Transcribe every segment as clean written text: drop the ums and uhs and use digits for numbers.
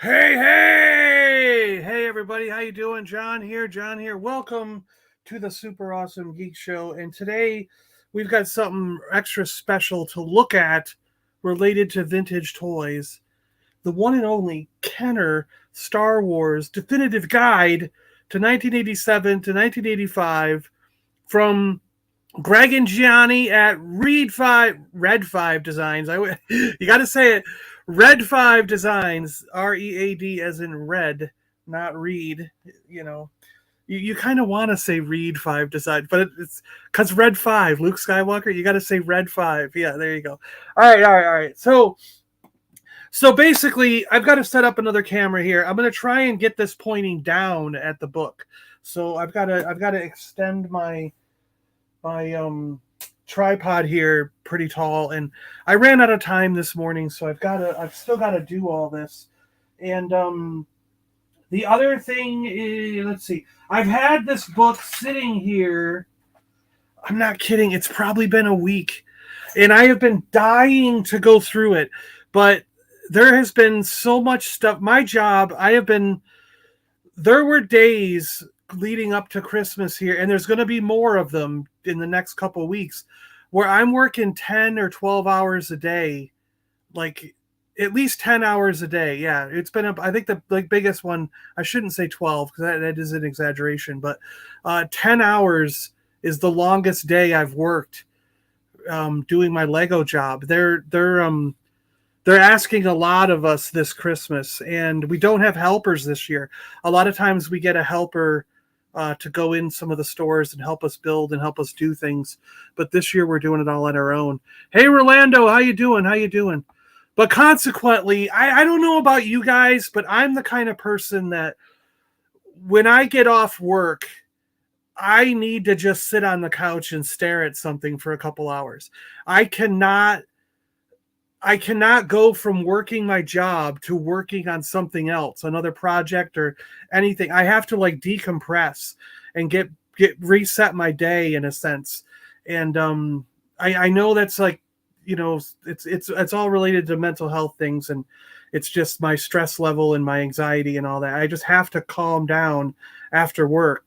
Hey, everybody, how you doing? John here. Welcome to the Super Awesome Geek Show. And today we've got something extra special to look at related to vintage toys. The one and only Kenner Star Wars Definitive Guide to 1987 to 1985 from Greg and Gianni at Red 5 Designs. You got to say it. Red 5 Designs, READ as in red, not read. You kind of want to say Read 5 Designs, but it's because Red 5, Luke Skywalker, you got to say Red 5. Yeah, there you go. All right. So basically, I've got to set up another camera here. I'm going to try and get this pointing down at the book. So I've got to extend my tripod here pretty tall, and I ran out of time this morning, so I've still got to do all this. And the other thing is, let's see, I've had this book sitting here, I'm not kidding, it's probably been a week, and I have been dying to go through it, but there has been so much stuff. My job, there were days leading up to Christmas here, and there's going to be more of them in the next couple of weeks, where I'm working 10 or 12 hours a day, like at least 10 hours a day. Yeah, it's been I think the biggest one, I shouldn't say 12 because that is an exaggeration, but 10 hours is the longest day I've worked doing my Lego job. They're asking a lot of us this Christmas, and we don't have helpers this year. A lot of times we get a helper to go in some of the stores and help us build and help us do things. But this year we're doing it all on our own. Hey, Rolando, how you doing? But consequently, I don't know about you guys, but I'm the kind of person that when I get off work, I need to just sit on the couch and stare at something for a couple hours. I cannot go from working my job to working on something else, another project or anything. I have to decompress and get reset my day in a sense. And I know that's it's all related to mental health things, and it's just my stress level and my anxiety and all that. I just have to calm down after work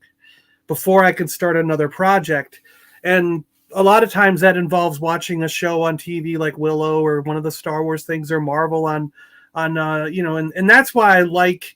before I can start another project. And a lot of times that involves watching a show on TV like Willow or one of the Star Wars things or Marvel and that's why I like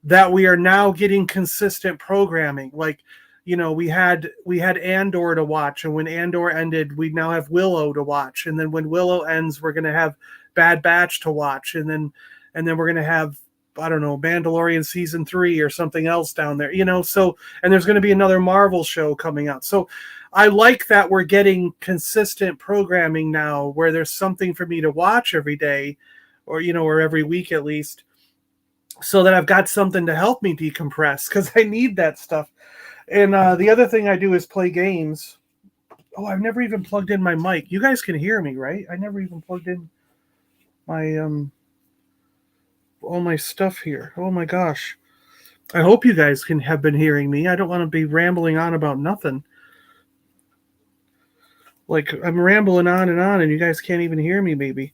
that we are now getting consistent programming. We had Andor to watch, and when Andor ended, we now have Willow to watch. And then when Willow ends, we're going to have Bad Batch to watch. And then we're going to have, I don't know, Mandalorian season 3 or something else down there, so, and there's going to be another Marvel show coming out. So I like that we're getting consistent programming now where there's something for me to watch every day or every week at least, so that I've got something to help me decompress, because I need that stuff. And the other thing I do is play games. Oh, I've never even plugged in my mic. You guys can hear me, right? I never even plugged in my all my stuff here. Oh my gosh. I hope you guys have been hearing me. I don't want to be rambling on about nothing. I'm rambling on and you guys can't even hear me, maybe.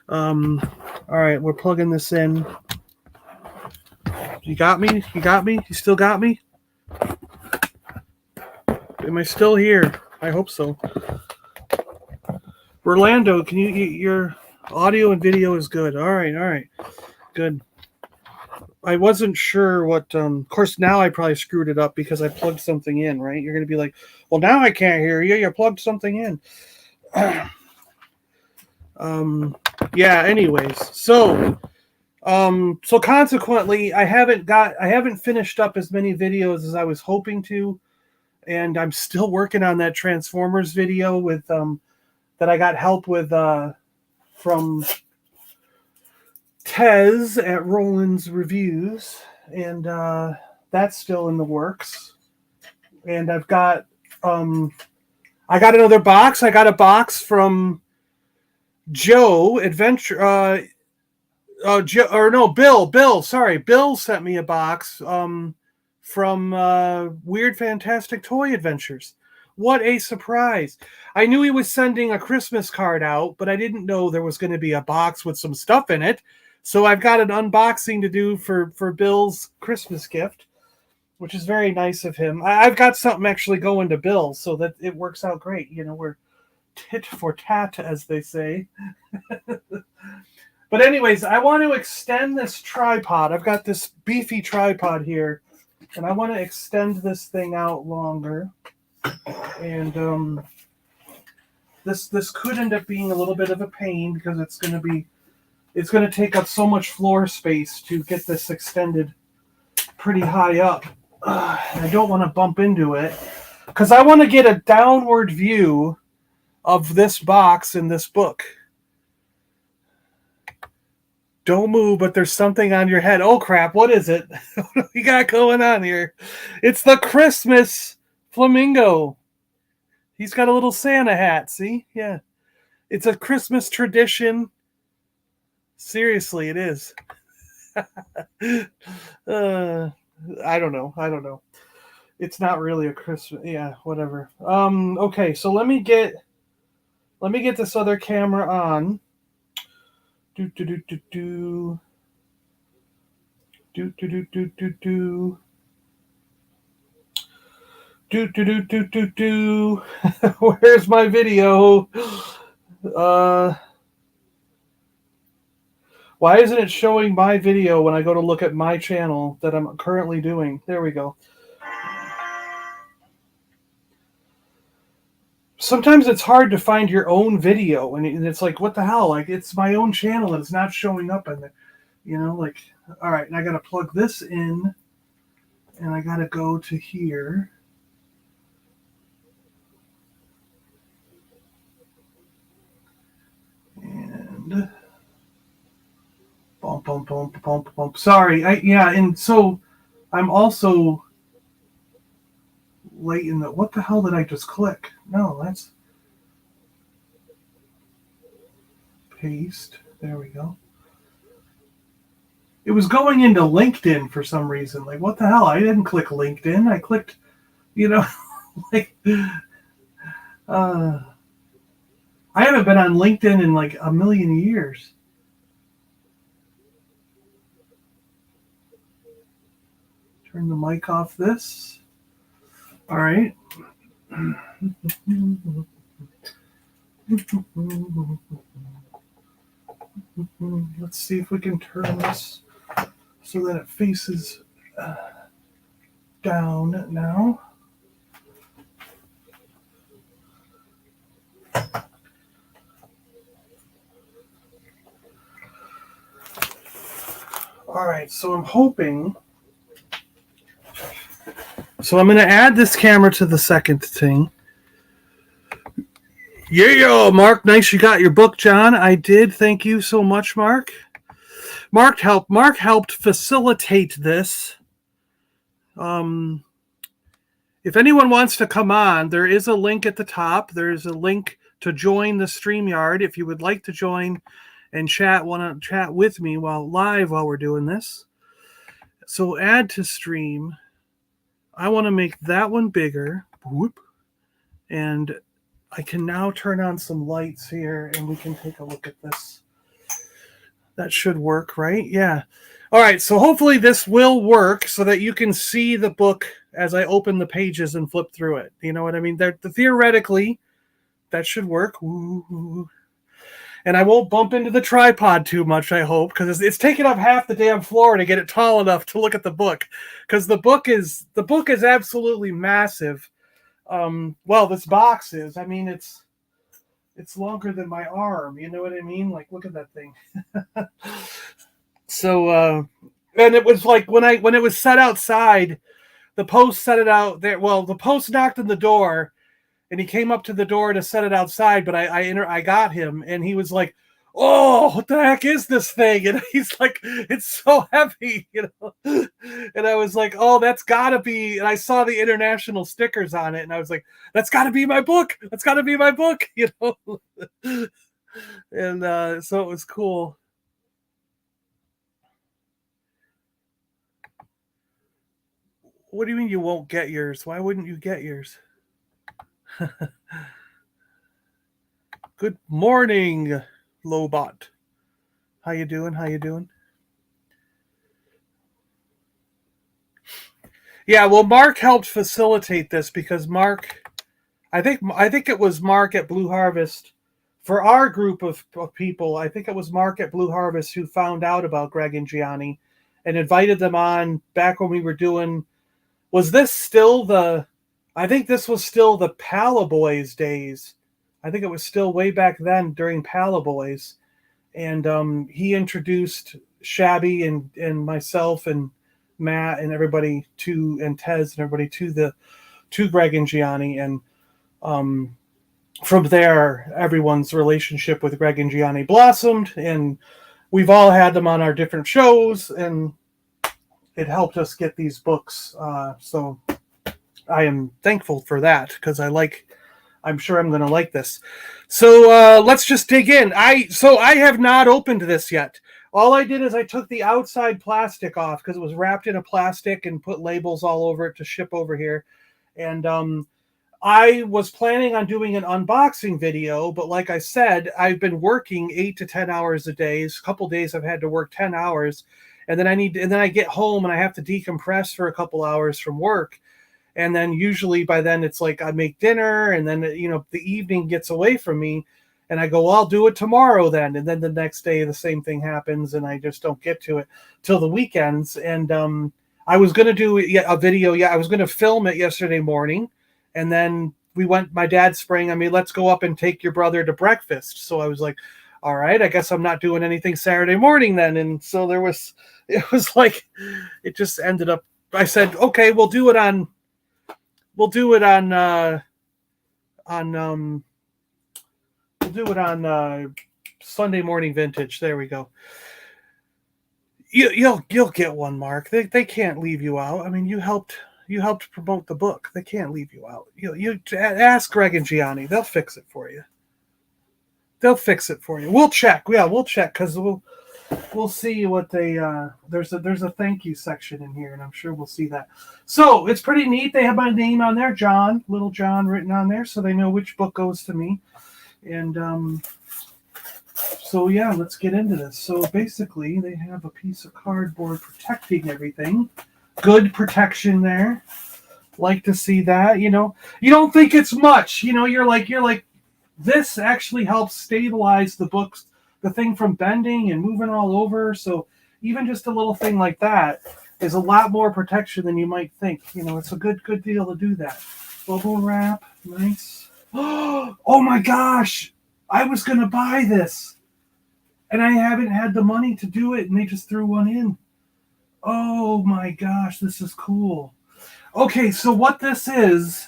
All right, we're plugging this in. You got me? You still got me? Am I still here? I hope so. Rolando, can your audio and video is good. All right. Good. I wasn't sure what, of course, now I probably screwed it up because I plugged something in, right? You're going to be like, well, now I can't hear you. You plugged something in. Yeah, anyways. So consequently, I haven't finished up as many videos as I was hoping to. And I'm still working on that Transformers video with, that I got help with, from Tez at Roland's Reviews, and that's still in the works. And I got another box. I got a box from Joe Adventure. Bill. Sorry, Bill sent me a box from Weird Fantastic Toy Adventures. What a surprise. I knew he was sending a Christmas card out, but I didn't know there was going to be a box with some stuff in it. So I've got an unboxing to do for Bill's Christmas gift, which is very nice of him. I've got something actually going to Bill, so that it works out great. We're tit for tat, as they say. But anyways, I want to extend this tripod. I've got this beefy tripod here, and I want to extend this thing out longer. And this could end up being a little bit of a pain because it's going to take up so much floor space to get this extended pretty high up. I don't want to bump into it because I want to get a downward view of this box in this book. Don't move, but there's something on your head. Oh crap, what is it? What do we got going on here? It's the Christmas flamingo. He's got a little Santa hat, see? Yeah. It's a Christmas tradition. Seriously, it is. I don't know. It's not really a Christmas. Yeah, whatever. Okay, so let me get this other camera on. Do do do do do. Do do do do do do. Do do do do do do. Where's my video? Why isn't it showing my video when I go to look at my channel that I'm currently doing? There we go. Sometimes it's hard to find your own video, and it's like, what the hell? Like, it's my own channel and it's not showing up in there. Like, all right, and I got to plug this in, and I got to go to here. And bump, bump, bump, bump, bump. Sorry, and so I'm also late in the. What the hell did I just click? No, that's paste. There we go. It was going into LinkedIn for some reason. Like, what the hell? I didn't click LinkedIn. I clicked, like, I haven't been on LinkedIn in like a million years. Turn the mic off this. All right. Let's see if we can turn this so that it faces down now. All right, so I'm hoping. So I'm going to add this camera to the second thing. Yeah, Mark, nice you got your book, John. I did. Thank you so much, Mark. Mark helped facilitate this. If anyone wants to come on, there is a link at the top. There's a link to join the StreamYard if you would like to join and chat with me while we're doing this. So add to stream. I want to make that one bigger. Whoop. And I can now turn on some lights here and we can take a look at this. That should work, right? Yeah. All right, so hopefully this will work so that you can see the book as I open the pages and flip through it. You know what I mean? Theoretically, that should work. Ooh. And I won't bump into the tripod too much, I hope, because it's taking up half the damn floor to get it tall enough to look at the book. Because the book is absolutely massive. Well, this box is. I mean, it's longer than my arm. You know what I mean? Like, look at that thing. So, and it was like when it was set outside, the post set it out there. Well, the post knocked on the door, and he came up to the door to set it outside. But I got him, and he was like, "Oh, what the heck is this thing?" And he's like, "It's so heavy," And I was like, "Oh, that's gotta be." And I saw the international stickers on it, and I was like, "That's gotta be my book. That's gotta be my book," And so it was cool. What do you mean you won't get yours? Why wouldn't you get yours? Good morning, Lobot. How you doing? Yeah, well, Mark helped facilitate this because I think it was Mark at Blue Harvest for our group of people. I think it was Mark at Blue Harvest who found out about Greg and Gianni and invited them on back when we were doing. Was this still the? I think this was still the Palaboys days. I think it was still way back then during Palaboys, and he introduced Shabby and myself and Matt and everybody to and Tez and everybody to Greg and Gianni, and um, from there everyone's relationship with Greg and Gianni blossomed, and we've all had them on our different shows, and it helped us get these books. So I am thankful for that because I'm sure I'm going to like this. So let's just dig in. I have not opened this yet. All I did is I took the outside plastic off because it was wrapped in a plastic and put labels all over it to ship over here. And I was planning on doing an unboxing video, but like I said, I've been working 8 to 10 hours a day. A couple days I've had to work 10 hours, and then I get home and I have to decompress for a couple hours from work. And then usually by then it's like I make dinner, and then the evening gets away from me, and I go, well, I'll do it tomorrow then. And then the next day the same thing happens, and I just don't get to it till the weekends. And I was going to do a video. Yeah, I was going to film it yesterday morning, and then my dad sprang on me, let's go up and take your brother to breakfast. So I was like, all right, I guess I'm not doing anything Saturday morning then. And so it was like, it just ended up, I said, okay, we'll do it on Sunday morning vintage. There we go. You'll get one, Mark. They can't leave you out. I mean, you helped promote the book. They can't leave you out. You ask Greg and Gianni. They'll fix it for you. We'll check. Yeah, we'll check because we'll see what they. There's a thank you section in here, and I'm sure we'll see that. So it's pretty neat. They have my name on there, John, Little John, written on there, so they know which book goes to me. And so yeah, let's get into this. So basically, they have a piece of cardboard protecting everything. Good protection there. Like to see that. You don't think it's much. You're like this actually helps stabilize the books, the thing from bending and moving all over. So even just a little thing like that is a lot more protection than you might think. It's a good deal to do that. Bubble wrap, nice. Oh my gosh, I was gonna buy this, and I haven't had the money to do it, and they just threw one in. Oh my gosh, this is cool. Okay, so what this is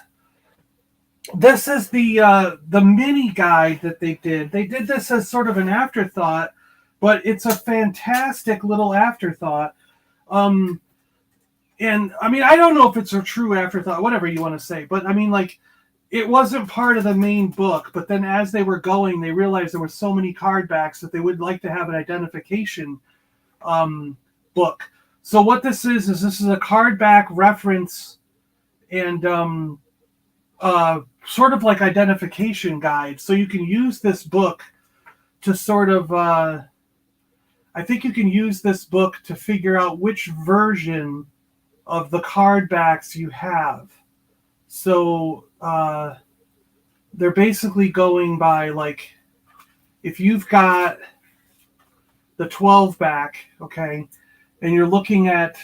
the mini guide that they did. They did this as sort of an afterthought, but it's a fantastic little afterthought. And I mean, I don't know if it's a true afterthought, whatever you want to say, but I mean, like, it wasn't part of the main book, but then as they were going, they realized there were so many card backs that they would like to have an identification book. So what this is a card back reference and sort of like identification guide. So you can use this book to sort of, I think you can use this book to figure out which version of the card backs you have. So they're basically going by, like, if you've got the 12 back, okay, and you're looking at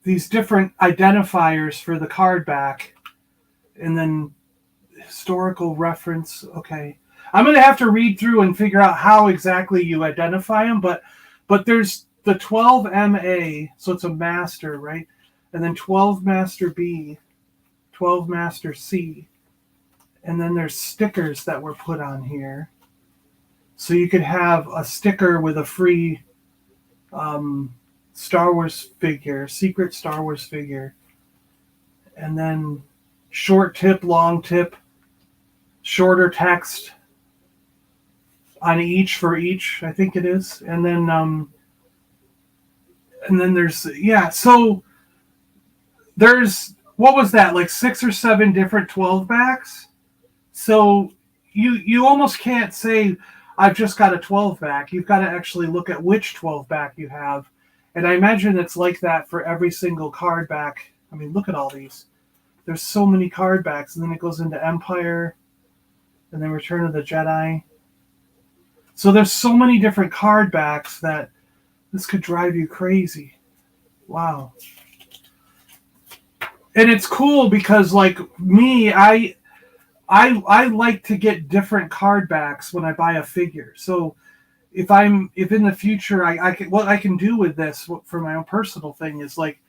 these different identifiers for the card back, and then historical reference, okay. I'm going to have to read through and figure out how exactly you identify them, but there's the 12 MA, so it's a master, right? And then 12 Master B, 12 Master C. And then there's stickers that were put on here. So you could have a sticker with a free Star Wars figure, secret Star Wars figure. And then short tip, long tip, shorter text on each for each, I think it is. And then there's, yeah, so there's, what was that, like 6 or 7 different 12 backs? So you almost can't say, I've just got a 12 back. You've got to actually look at which 12 back you have. And I imagine it's like that for every single card back. I mean, look at all these. There's so many card backs, and then it goes into Empire, and then Return of the Jedi. So there's so many different card backs that this could drive you crazy. Wow. And it's cool because, like me, I like to get different card backs when I buy a figure. So if in the future I can, what I can do with this for my own personal thing is like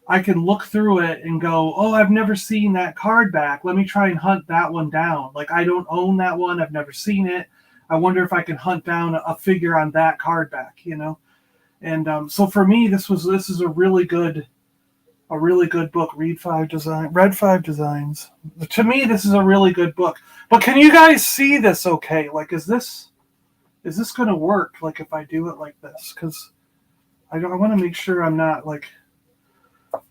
I can look through it and go, oh, I've never seen that card back. Let me try and hunt that one down. Like I don't own that one. I've never seen it. I wonder if I can hunt down a figure on that card back, you know? And so for me, this is a really good book. Read 5 Designs. To me, this is a really good book. But can you guys see this okay? Like, is this going to work? Like, if I do it like this? Because I want to make sure I'm not, like,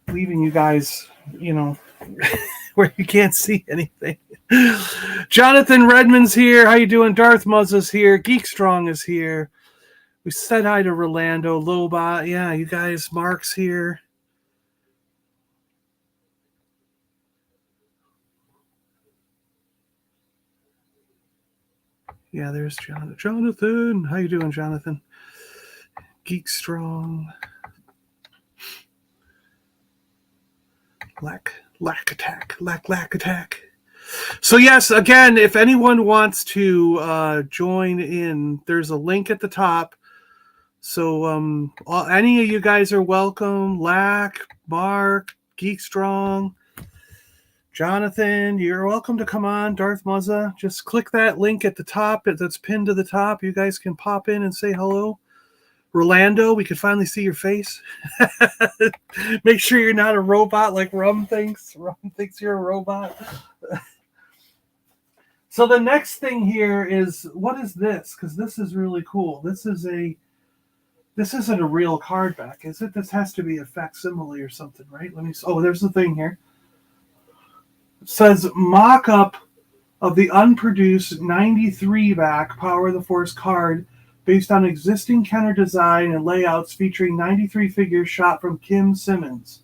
leaving you guys, you know, where you can't see anything. Jonathan Redmond's here. How you doing? Darth Muzza's here. Geek Strong is here. We said hi to Rolando, Lobot. Yeah, you guys. Mark's here. Yeah, there's Jonathan. How you doing, Jonathan? Geek Strong. Lack attack. So yes, again, if anyone wants to join in, there's a link at the top. So any of you guys are welcome. Lack, Mark, Geek Strong, Jonathan, you're welcome to come on. Darth Muzza, just click that link at the top that's pinned to the top. You guys can pop in and say hello. Rolando, we can finally see your face. Make sure you're not a robot like Rum thinks. Rum thinks you're a robot. So the next thing here is, what is this? Because this is really cool. This isn't a real card back, is it? This has to be a facsimile or something, right? Let me. Oh, there's the thing here. It says mock-up of the unproduced 93 back Power of the Force card based on existing Kenner design and layouts featuring 93 figures shot from Kim Simmons.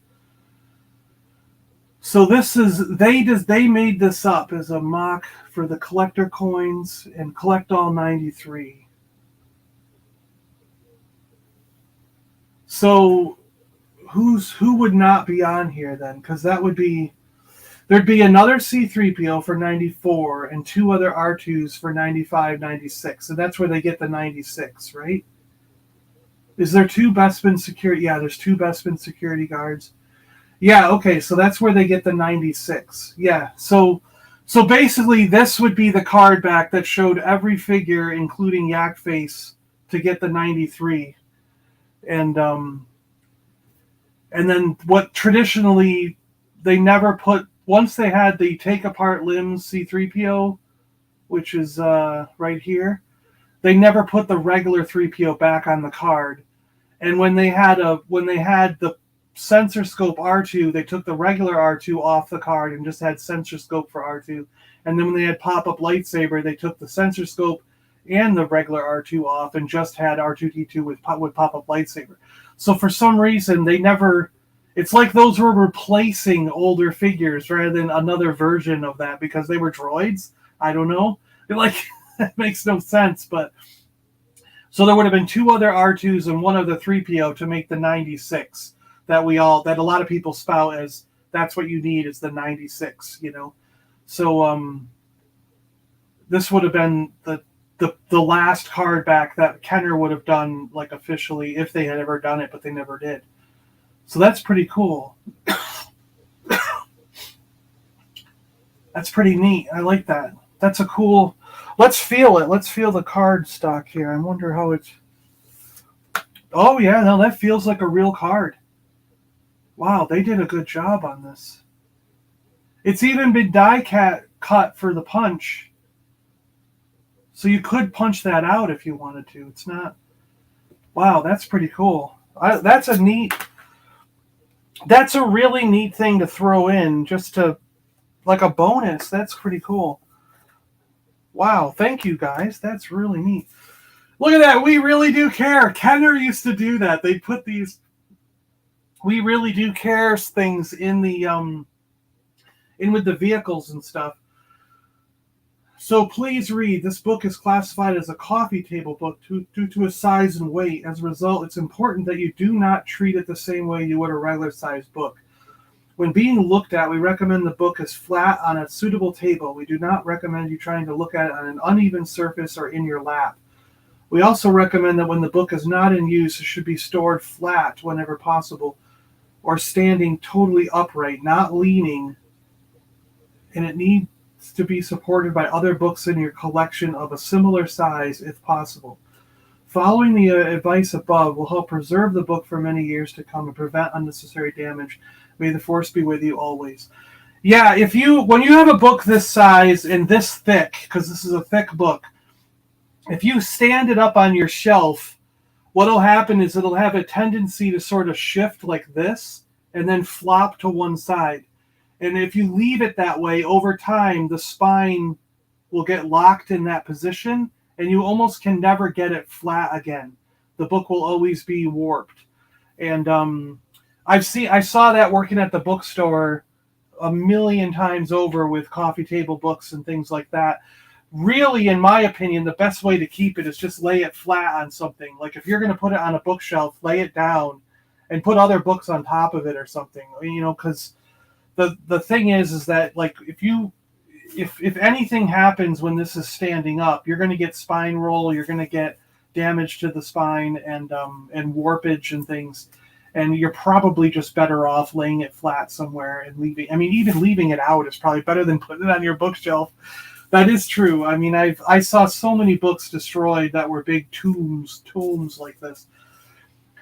So they made this up as a mock for the collector coins and collect all 93. So who would not be on here then? Because there'd be another C-3PO for 94 and two other R2s for 95, 96. So that's where they get the 96, right? Is there two Bespin security? Yeah, there's two Bespin security guards. Yeah, okay, so that's where they get the 96. Yeah, so basically this would be the card back that showed every figure, including Yak Face, to get the 93. And then what traditionally they never put, once they had the take apart limbs C-3PO, which is right here, they never put the regular 3PO back on the card. And when they had the sensor scope R2, they took the regular R2 off the card and just had sensor scope for R2. And then when they had pop-up lightsaber, they took the sensor scope and the regular R2 off and just had R2-D2 with pop-up lightsaber. So for some reason, they never... It's like those were replacing older figures rather than another version of that because they were droids. I don't know. That makes no sense. But so there would have been two other R2s and one other 3PO to make the 96 that a lot of people spout as that's what you need is the 96, you know. So this would have been the last card back that Kenner would have done like officially if they had ever done it, but they never did. So that's pretty cool. That's pretty neat. I like that. That's a cool... Let's feel it. Let's feel the card stock here. I wonder how it's... Oh, yeah. No, that feels like a real card. Wow, they did a good job on this. It's even been die cut for the punch. So you could punch that out if you wanted to. It's not... Wow, that's pretty cool. That's a really neat thing to throw in just to... Like a bonus. That's pretty cool. Wow, thank you guys. That's really neat. Look at that. We really do care. Kenner used to do that. They put these we really do care things in the in with the vehicles and stuff. So please read. This book is classified as a coffee table book due to its size and weight. As a result, it's important that you do not treat it the same way you would a regular sized book. When being looked at, we recommend the book is flat on a suitable table. We do not recommend you trying to look at it on an uneven surface or in your lap. We also recommend that when the book is not in use, it should be stored flat whenever possible, or standing totally upright, not leaning, and it needs to be supported by other books in your collection of a similar size if possible. Following the advice above will help preserve the book for many years to come and prevent unnecessary damage. May the force be with you always. Yeah, when you have a book this size and this thick, because this is a thick book, if you stand it up on your shelf, what'll happen is it'll have a tendency to sort of shift like this and then flop to one side. And if you leave it that way, over time, the spine will get locked in that position, and you almost can never get it flat again. The book will always be warped. And I saw that working at the bookstore a million times over with coffee table books and things like that. Really, in my opinion, the best way to keep it is just lay it flat on something. Like if you're going to put it on a bookshelf, lay it down and put other books on top of it or something. Because the thing is that like if anything happens when this is standing up, you're going to get spine roll, you're going to get damage to the spine and warpage and things. And you're probably just better off laying it flat somewhere and leaving. I mean, even leaving it out is probably better than putting it on your bookshelf. That is true. I mean, I saw so many books destroyed that were big tombs like this.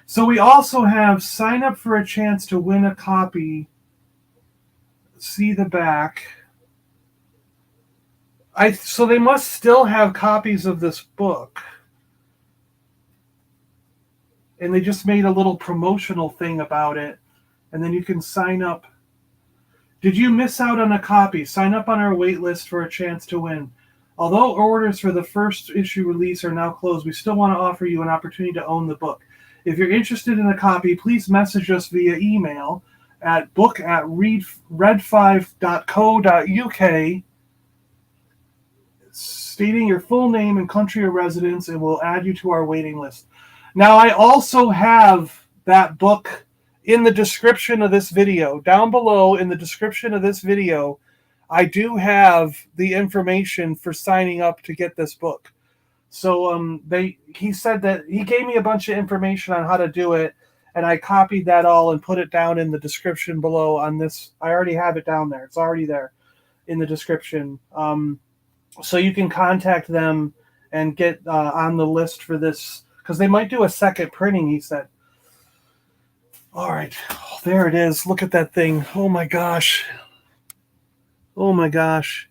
So we also have sign up for a chance to win a copy. See the back. So they must still have copies of this book. And they just made a little promotional thing about it. And then you can sign up. Did you miss out on a copy? Sign up on our wait list for a chance to win. Although orders for the first issue release are now closed, we still want to offer you an opportunity to own the book. If you're interested in a copy, please message us via email at book@red5.co.uk stating your full name and country of residence, and we'll add you to our waiting list. Now, I also have that book in the description of this video. Down below in the description of this video, I do have the information for signing up to get this book. So he said that he gave me a bunch of information on how to do it, and I copied that all and put it down in the description below on this. I already have it down there. It's already there in the description. So you can contact them and get on the list for this, because they might do a second printing, he said. All right. Oh, there it is. Look at that thing. Oh, my gosh. Oh, my gosh.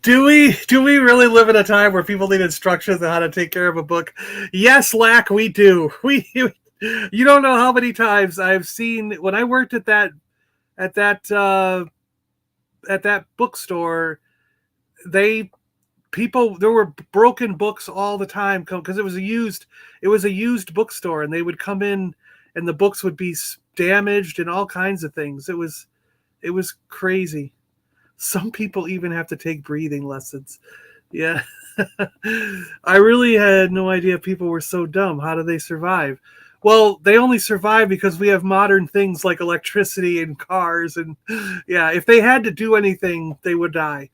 Do we really live in a time where people need instructions on how to take care of a book? Yes, Lack, we do. You don't know how many times I've seen when I worked at that bookstore. There were broken books all the time because it was a used bookstore, and they would come in and the books would be damaged and all kinds of things. It was crazy. Some people even have to take breathing lessons. Yeah. I really had no idea people were so dumb. How do they survive? Well, they only survive because we have modern things like electricity and cars. And yeah, if they had to do anything, they would die.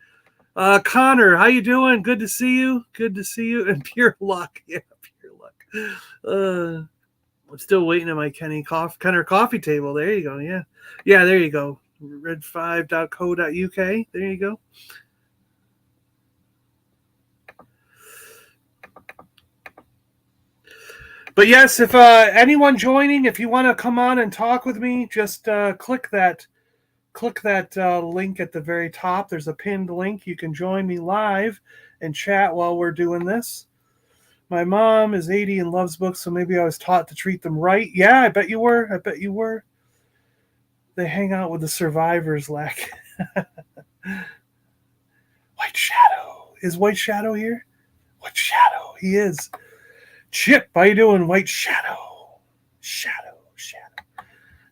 Connor, how you doing? Good to see you. Good to see you. And pure luck. Yeah, pure luck. I'm still waiting on my Kenner coffee table. There you go. Yeah. Yeah, there you go. red5.co.uk. There you go. But yes, if anyone joining, if you want to come on and talk with me, just click that link at the very top. There's a pinned link. You can join me live and chat while we're doing this. My mom is 80 and loves books, so maybe I was taught to treat them right. Yeah, I bet you were. They hang out with the survivors, Lack. Why White Shadow. Is White Shadow here? White Shadow. He is. Chip, how you doing, White Shadow? Shadow.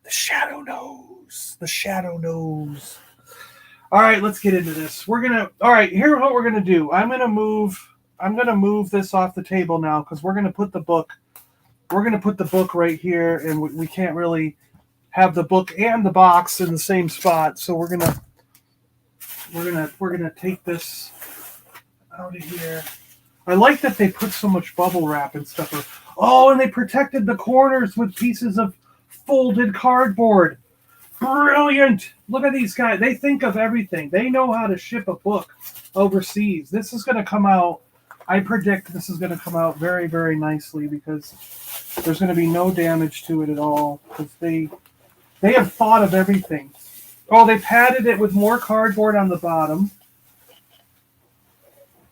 The Shadow knows. The Shadow knows. All right, let's get into this. All right, here's what we're gonna do. I'm gonna move this off the table now because we're gonna put the book right here, and we can't really have the book and the box in the same spot. So we're gonna take this out of here. I like that they put so much bubble wrap and stuff. Oh, and they protected the corners with pieces of folded cardboard. Brilliant! Look at these guys. They think of everything. They know how to ship a book overseas. This is going to come out. I predict this is going to come out very, very nicely because there's going to be no damage to it at all because they have thought of everything. Oh, they padded it with more cardboard on the bottom.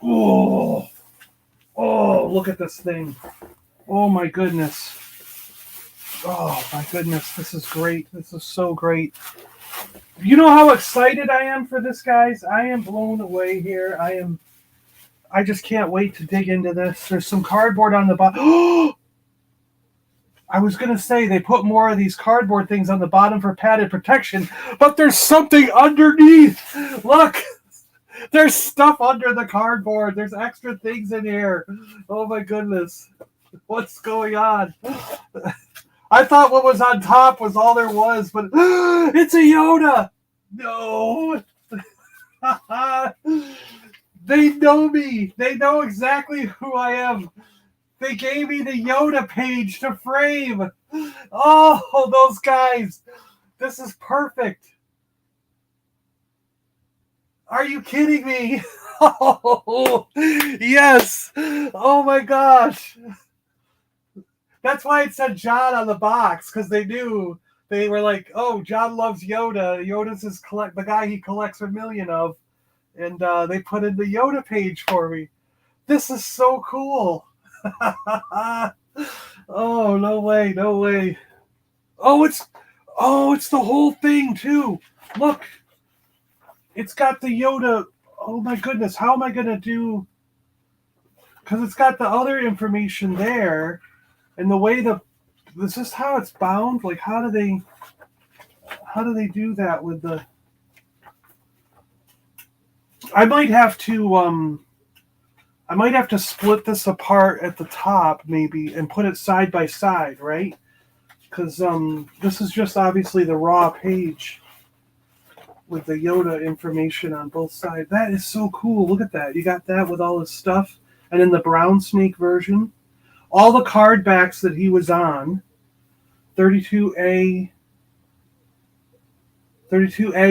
Oh, look at this thing. Oh, my goodness. Oh, my goodness. This is great. This is so great. You know how excited I am for this, guys? I am blown away here. I just can't wait to dig into this. There's some cardboard on the bottom. I was going to say they put more of these cardboard things on the bottom for padded protection, but there's something underneath. Look, there's stuff under the cardboard. There's extra things in here. Oh, my goodness. What's going on? I thought what was on top was all there was, but it's a Yoda. No. They know me. They know exactly who I am. They gave me the Yoda page to frame. Oh, those guys. This is perfect. Are you kidding me? Oh, yes. Oh, my gosh. That's why it said John on the box, because they knew. They were like, oh, John loves Yoda. Yoda's the guy he collects a million of. And they put in the Yoda page for me. This is so cool. Oh, no way, no way. Oh, it's the whole thing, too. Look. It's got the Yoda. Oh, my goodness. How am I going to do? Because it's got the other information there. And the way this is how it's bound. Like, how do they do that with the? I might have to split this apart at the top maybe and put it side by side, right? Because this is just obviously the raw page with the Yoda information on both sides. That is so cool. Look at that. You got that with all his stuff, and in the brown snake version. All the card backs that he was on, 32A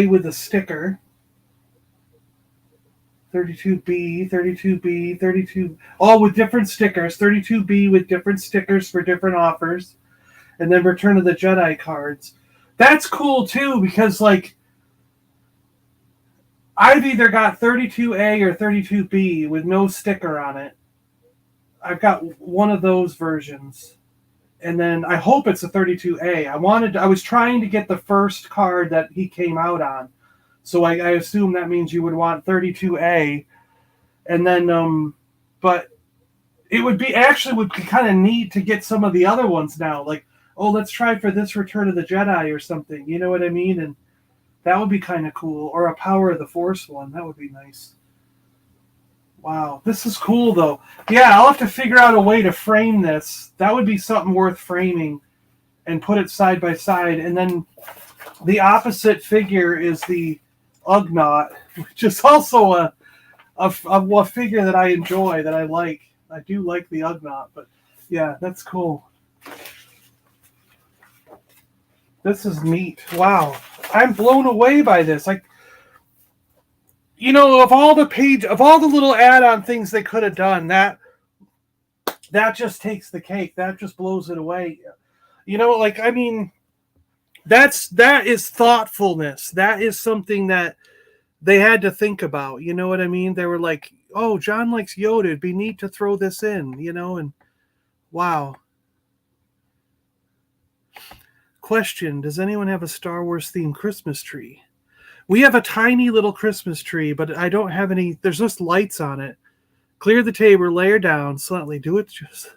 with the sticker, 32B, 32, all with different stickers, 32B with different stickers for different offers, and then Return of the Jedi cards. That's cool too because like I've either got 32A or 32B with no sticker on it. I've got one of those versions. And then I hope it's a 32A. I was trying to get the first card that he came out on. So I assume that means you would want 32A. And then, but it would be kind of neat to get some of the other ones now. Like, oh, let's try for this Return of the Jedi or something. You know what I mean? And that would be kind of cool. Or a Power of the Force one. That would be nice. Wow, this is cool, though. Yeah, I'll have to figure out a way to frame this. That would be something worth framing and put it side by side. And then the opposite figure is the Ugnaught, which is also a figure that I enjoy, that I like. I do like the Ugnaught, but yeah, that's cool. This is neat. Wow, I'm blown away by this. You know, of all the little add-on things they could have done, that just takes the cake. That just blows it away. You know, like, I mean, that is thoughtfulness. That is something that they had to think about. You know what I mean? They were like, oh, John likes Yoda. It'd be neat to throw this in, you know, and wow. Question, does anyone have a Star Wars themed Christmas tree? We have a tiny little Christmas tree, but I don't have any. There's just lights on it. Clear the table, layer down, slightly. Do it. Just.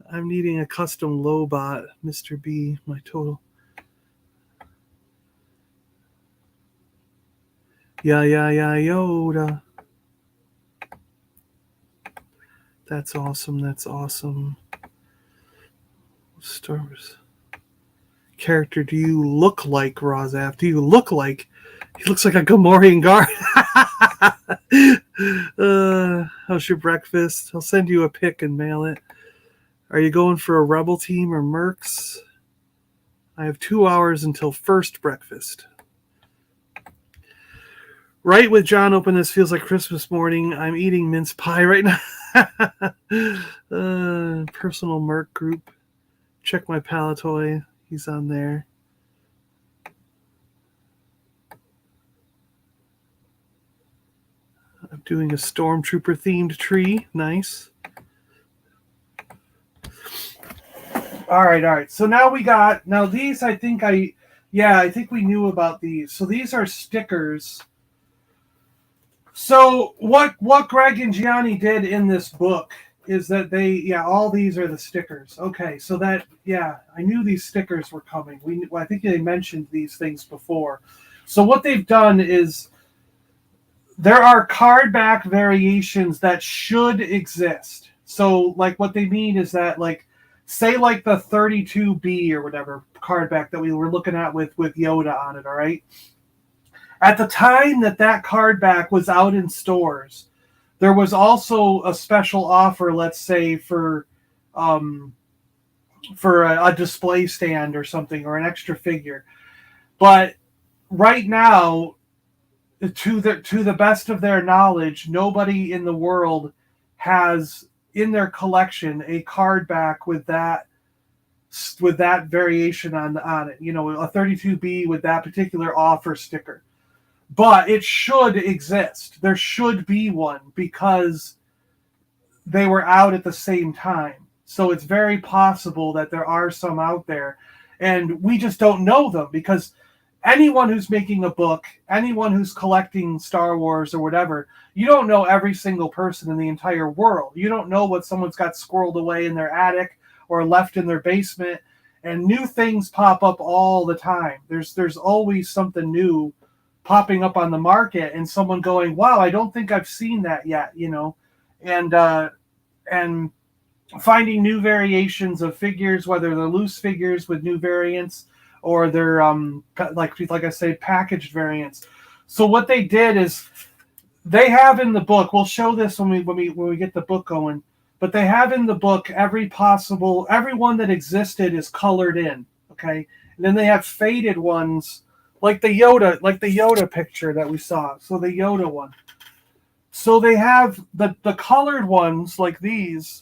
I'm needing a custom Lobot, Mr. B. My total. Yeah, Yoda. That's awesome. That's awesome. Star Wars. Character do you look like, Rozaf? Do you look like? He looks like a Gamorrean guard. How's your breakfast? I'll send you a pic and mail it. Are you going for a Rebel team or Mercs? I have 2 hours until first breakfast. Right with John open, this feels like Christmas morning. I'm eating mince pie right now. Personal Merc group. Check my Palatoy. He's on there. I'm doing a Stormtrooper themed tree. Nice. All right. So now these I think we knew about these. So these are stickers. So what Greg and Gianni did in this book is that all these are the stickers. Okay, so I knew these stickers were coming. I think they mentioned these things before. So what they've done is there are card back variations that should exist. So like what they mean is that say the 32B or whatever card back that we were looking at with Yoda on it, all right? At the time that card back was out in stores, there was also a special offer, let's say, for a display stand or something, or an extra figure. But right now, to the best of their knowledge, nobody in the world has in their collection a card back with that variation on it. You know, a 32B with that particular offer sticker. But it should exist. There should be one because they were out at the same time. So it's very possible that there are some out there. And we just don't know them because anyone who's making a book, anyone who's collecting Star Wars or whatever, you don't know every single person in the entire world. You don't know what someone's got squirreled away in their attic or left in their basement. And new things pop up all the time. There's always something new popping up on the market and someone going, wow, I don't think I've seen that yet, you know, and finding new variations of figures, whether they're loose figures with new variants or they're like I say, packaged variants. So what they did is they have in the book, we'll show this when we get the book going, but they have in the book every one that existed is colored in, okay, and then they have faded ones. Like the Yoda picture that we saw. So the Yoda one. So they have the colored ones like these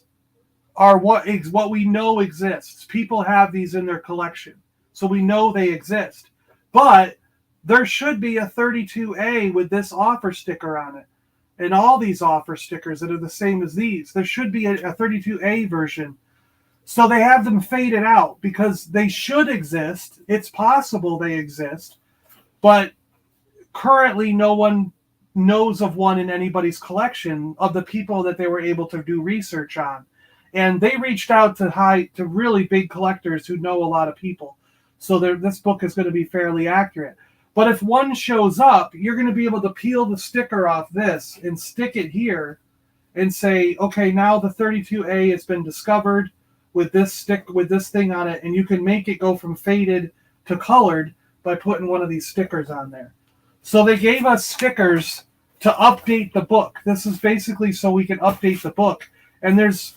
are what we know exists. People have these in their collection. So we know they exist. But there should be a 32A with this offer sticker on it. And all these offer stickers that are the same as these. There should be a 32A version. So they have them faded out because they should exist. It's possible they exist. But currently, no one knows of one in anybody's collection of the people that they were able to do research on. And they reached out to really big collectors who know a lot of people. So this book is going to be fairly accurate. But if one shows up, you're going to be able to peel the sticker off this and stick it here and say, okay, now the 32A has been discovered with this thing on it. And you can make it go from faded to colored by putting one of these stickers on there. So they gave us stickers to update the book. This is basically so we can update the book. And there's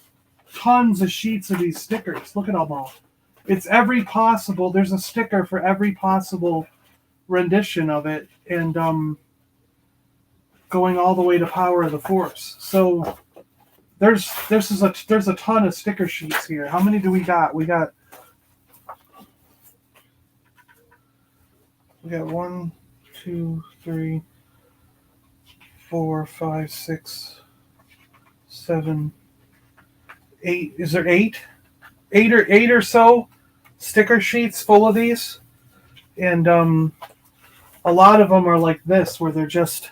tons of sheets of these stickers. Look at them all. There's a sticker for every possible rendition of it, and going all the way to Power of the Force. So there's a ton of sticker sheets here. How many do we got? We got 1, 2, 3, 4, 5, 6, 7, 8. Is there 8? 8 or so sticker sheets full of these, and a lot of them are like this, where they're just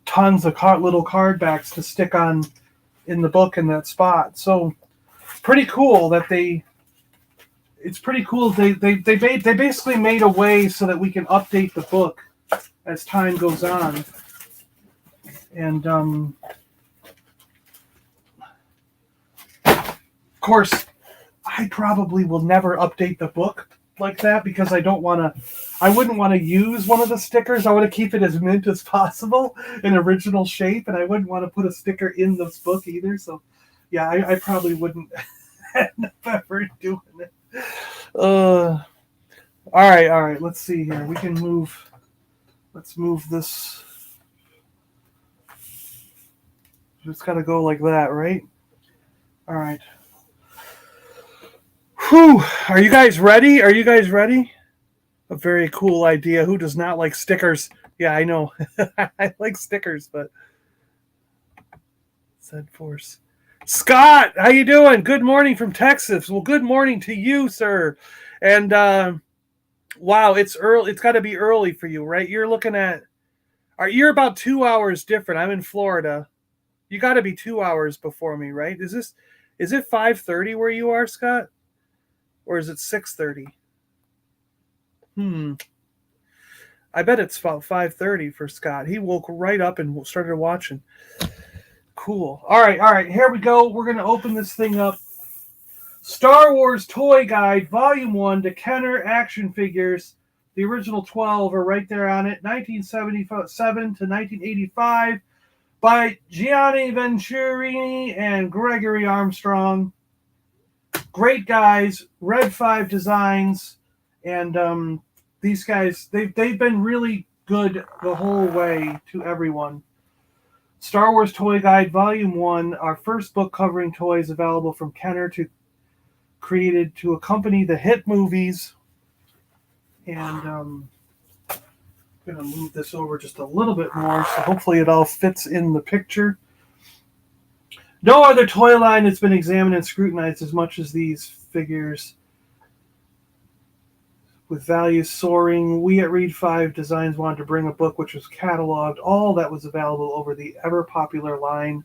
tons of little card backs to stick on in the book in that spot. So pretty cool that they. It's pretty cool. They basically made a way so that we can update the book as time goes on, and of course, I probably will never update the book like that because I don't want to. I wouldn't want to use one of the stickers. I want to keep it as mint as possible in original shape, and I wouldn't want to put a sticker in this book either. So, yeah, I probably wouldn't end up ever doing it. All right. Let's see here. We can move. Let's move this. Just gotta go like that, right? All right. Whew. Are you guys ready? A very cool idea. Who does not like stickers? Yeah, I know. I like stickers, but said force. Scott, how you doing? Good morning from Texas. Well, good morning to you, sir. And wow, it's early. It's got to be early for you, right? You're about 2 hours different. I'm in Florida. You got to be 2 hours before me, right? Is it 5:30 where you are, Scott? Or is it 6:30? I bet it's about 5:30 for Scott. He woke right up and started watching. Cool. All right. Here we go. We're going to open this thing up. Star Wars Toy Guide, Volume 1 to Kenner Action Figures. The original 12 are right there on it. 1977 to 1985 by Gianni Venturini and Gregory Armstrong. Great guys. Red 5 designs. And these guys, they've been really good the whole way to everyone. Star Wars Toy Guide, Volume 1, our first book covering toys available from Kenner created to accompany the hit movies. And I'm going to move this over just a little bit more, so hopefully it all fits in the picture. No other toy line has been examined and scrutinized as much as these figures. With values soaring, we at Read 5 Designs wanted to bring a book which was cataloged all that was available over the ever-popular line,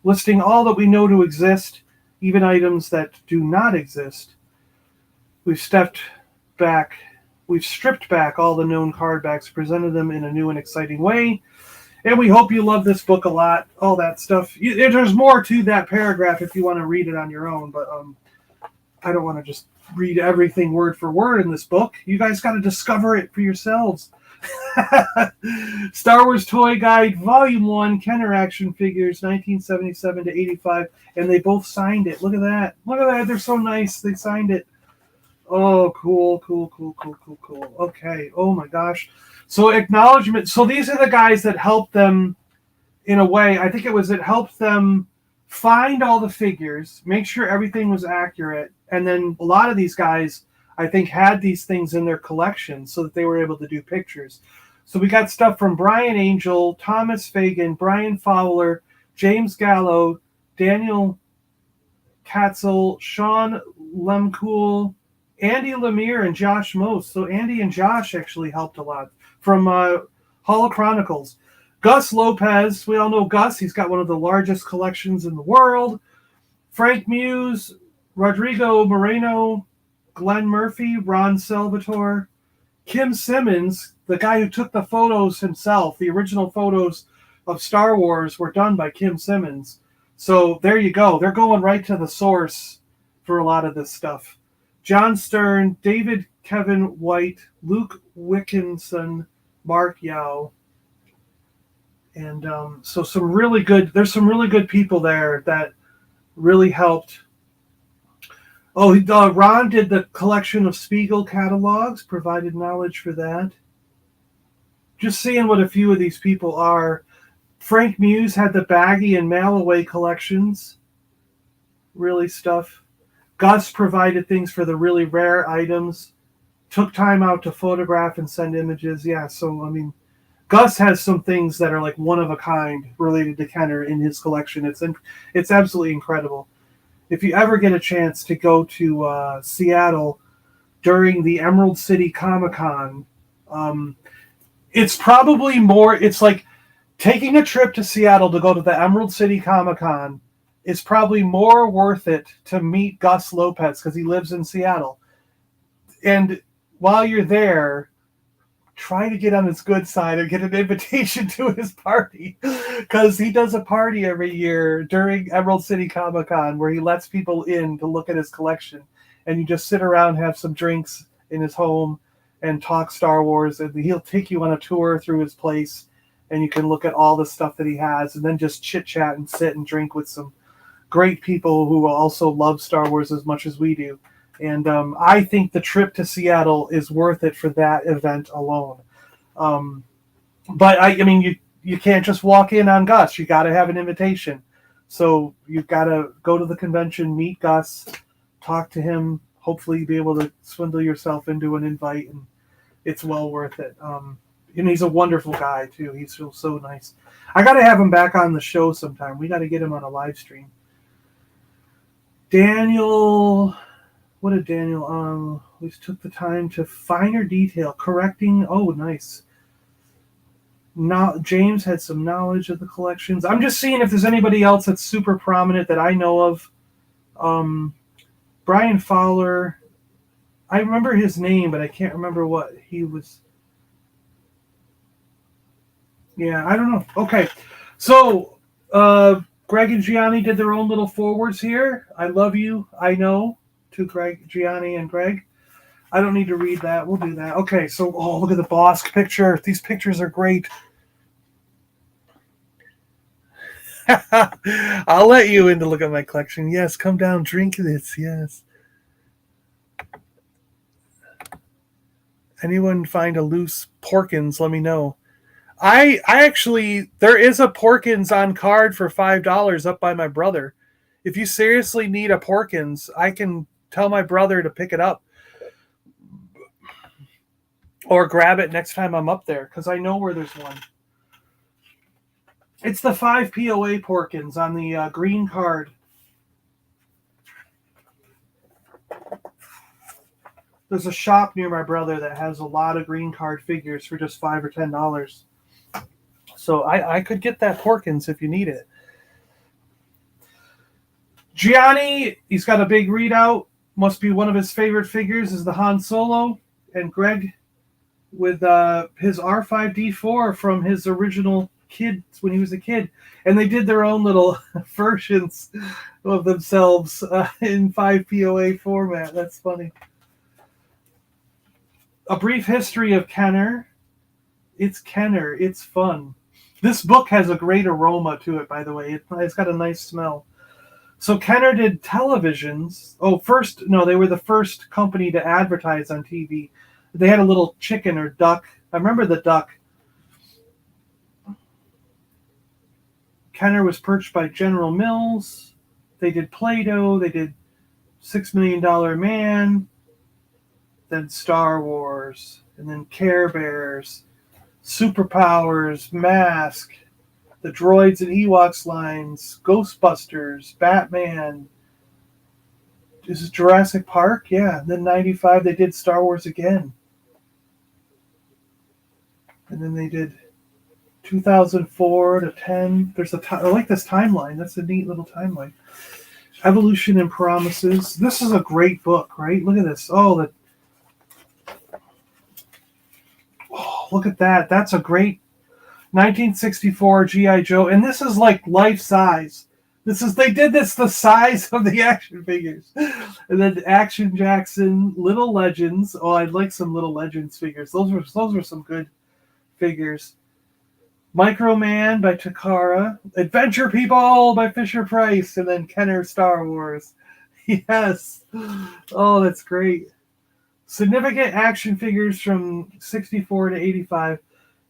listing all that we know to exist, even items that do not exist. We've stripped back all the known card backs, presented them in a new and exciting way, and we hope you love this book a lot, all that stuff. There's more to that paragraph if you want to read it on your own, but I don't want to just read everything word for word in this book. You guys got to discover it for yourselves. Star Wars Toy Guide, Volume 1, Kenner Action Figures, 1977 to 85, and they both signed it. Look at that. They're so nice. They signed it. Oh, cool. Okay. Oh, my gosh. So, acknowledgement. So, these are the guys that helped them, in a way. I think it helped them find all the figures, make sure everything was accurate, and then a lot of these guys, I think, had these things in their collection so that they were able to do pictures. So we got stuff from Brian Angel, Thomas Fagan, Brian Fowler, James Gallo, Daniel Katzel, Sean Lemcool, Andy Lemire, and Josh Most. So Andy and Josh actually helped a lot from Holo Chronicles. Gus Lopez, we all know Gus. He's got one of the largest collections in the world. Frank Muse, Rodrigo Moreno, Glenn Murphy, Ron Salvatore, Kim Simmons, the guy who took the photos himself. The original photos of Star Wars were done by Kim Simmons. So there you go. They're going right to the source for a lot of this stuff. John Stern, David Kevin White, Luke Wickinson, Mark Yao. And so there's some really good people there that really helped. Oh, Ron did the collection of Spiegel catalogs, provided knowledge for that. Just seeing what a few of these people are. Frank Muse had the Baggy and Mail-Away collections. Really stuff. Gus provided things for the really rare items. Took time out to photograph and send images. Yeah, so, I mean, Gus has some things that are like one of a kind related to Kenner in his collection. It's absolutely incredible. If you ever get a chance to go to Seattle during the Emerald City Comic-Con, It's probably more. It's like taking a trip to Seattle to go to the Emerald City Comic Con is probably more worth it to meet Gus Lopez because he lives in Seattle. And while you're there, try to get on his good side and get an invitation to his party because he does a party every year during Emerald City Comic Con where he lets people in to look at his collection, and you just sit around, have some drinks in his home, and talk Star Wars, and he'll take you on a tour through his place, and you can look at all the stuff that he has, and then just chit chat and sit and drink with some great people who also love Star Wars as much as we do. And I think the trip to Seattle is worth it for that event alone. But I mean, you can't just walk in on Gus. You got to have an invitation. So you've got to go to the convention, meet Gus, talk to him. Hopefully, be able to swindle yourself into an invite, and it's well worth it. And he's a wonderful guy too. He's so nice. I got to have him back on the show sometime. We got to get him on a live stream. Daniel. What did Daniel? We took the time to finer detail, correcting. Oh, nice. Now, James had some knowledge of the collections. I'm just seeing if there's anybody else that's super prominent that I know of. Brian Fowler. I remember his name, but I can't remember what he was. Yeah, I don't know. Okay. So, Greg and Gianni did their own little forwards here. I love you. I know. To Greg, Gianni, and Greg. I don't need to read that. We'll do that. Okay, so look at the Bosk picture. These pictures are great. I'll let you in to look at my collection. Yes, come down, drink this. Yes. Anyone find a loose Porkins? Let me know. I actually, there is a Porkins on card for $5 up by my brother. If you seriously need a Porkins, I can tell my brother to pick it up or grab it next time I'm up there because I know where there's one. It's the 5 POA Porkins on the green card. There's a shop near my brother that has a lot of green card figures for just $5 or $10. So I could get that Porkins if you need it. Gianni, he's got a big readout. Must be one of his favorite figures is the Han Solo. And Greg with his R5D4 from his original kids when he was a kid. And they did their own little versions of themselves in 5 POA format. That's funny. A brief history of Kenner. It's Kenner. It's fun. This book has a great aroma to it, by the way. It's got a nice smell. So Kenner did televisions. They were the first company to advertise on TV. They had a little chicken or duck. I remember the duck. Kenner was purchased by General Mills. They did Play-Doh. They did $6 Million Man. Then Star Wars. And then Care Bears. Superpowers. Mask. The Droids and Ewoks lines, Ghostbusters, Batman. This is Jurassic Park, yeah. And then 95, they did Star Wars again. And then they did 2004 to 10. I like this timeline. That's a neat little timeline. Evolution and Promises. This is a great book, right? Look at this. Look at that. That's a great 1964 G.I. Joe, and this is like life size. They did this the size of the action figures. And then Action Jackson, Little Legends. Oh, I'd like some Little Legends figures. Those were some good figures. Micro Man by Takara, Adventure People by Fisher Price, and then Kenner Star Wars. Yes. Oh, that's great. Significant action figures from 64 to 85.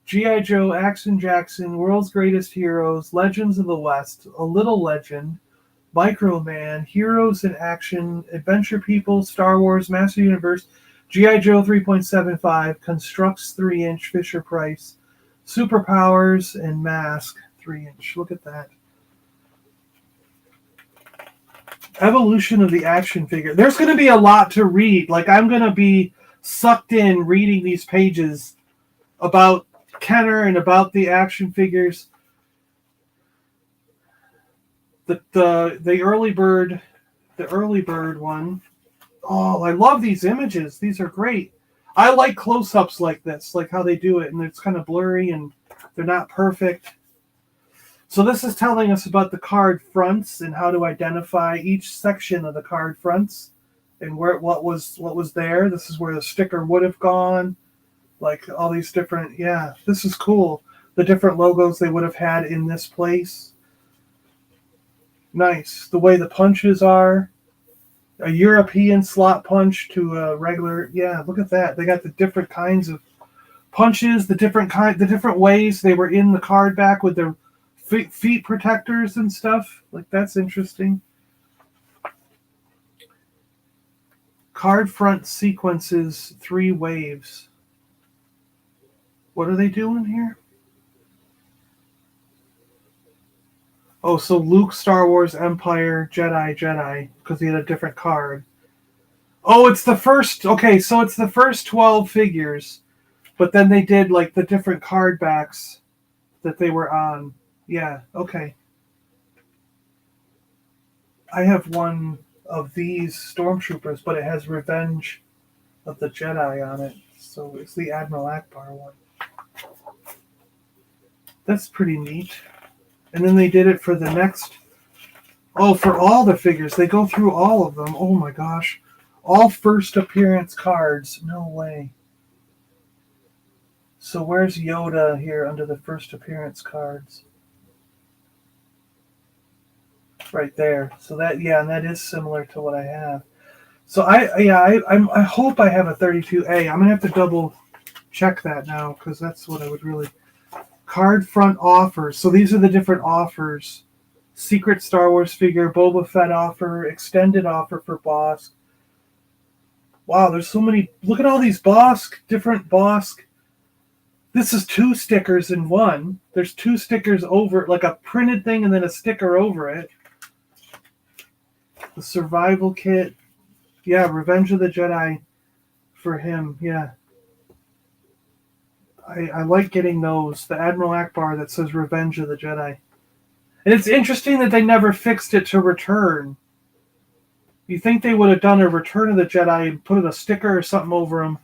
G.I. Joe, Action Jackson, World's Greatest Heroes, Legends of the West, A Little Legend, Micro Man, Heroes in Action, Adventure People, Star Wars, Master Universe, G.I. Joe 3.75, Constructs 3-inch Fisher Price, Superpowers, and Mask 3-inch. Look at that. Evolution of the action figure. There's going to be a lot to read. Like, I'm going to be sucked in reading these pages about Kenner and about the action figures. The early bird one. Oh, I love these images. These are great. I like close-ups like this, like how they do it, and it's kind of blurry and they're not perfect. So this is telling us about the card fronts and how to identify each section of the card fronts and what was there. This is where the sticker would have gone. Like all these different, yeah, this is cool. The different logos they would have had in this place. Nice. The way the punches are. A European slot punch to a regular, yeah, look at that. They got the different kinds of punches, the different ways they were in the card back with their feet protectors and stuff. Like, that's interesting. Card front sequences, 3 waves. What are they doing here? Oh, so Luke, Star Wars, Empire, Jedi, because he had a different card. Oh, it's the first, okay, so it's the first 12 figures, but then they did, like, the different card backs that they were on. Yeah, okay. I have one of these Stormtroopers, but it has Revenge of the Jedi on it, so it's the Admiral Akbar one. That's pretty neat. And then they did it for the next... Oh, for all the figures. They go through all of them. Oh my gosh. All first appearance cards. No way. So where's Yoda here under the first appearance cards? Right there. So that, yeah, and that is similar to what I have. So I hope I have a 32A. I'm going to have to double check that now because that's what I would really... Card front offers. So these are the different offers. Secret Star Wars figure, Boba Fett offer, extended offer for Bosk. Wow, there's so many. Look at all these different Bosk. This is 2 stickers in one. There's 2 stickers over, like a printed thing and then a sticker over it. The survival kit. Yeah, Revenge of the Jedi for him. Yeah. I like getting those. The Admiral Akbar that says Revenge of the Jedi. And it's interesting that they never fixed it to return. You think they would have done a Return of the Jedi and put a sticker or something over them.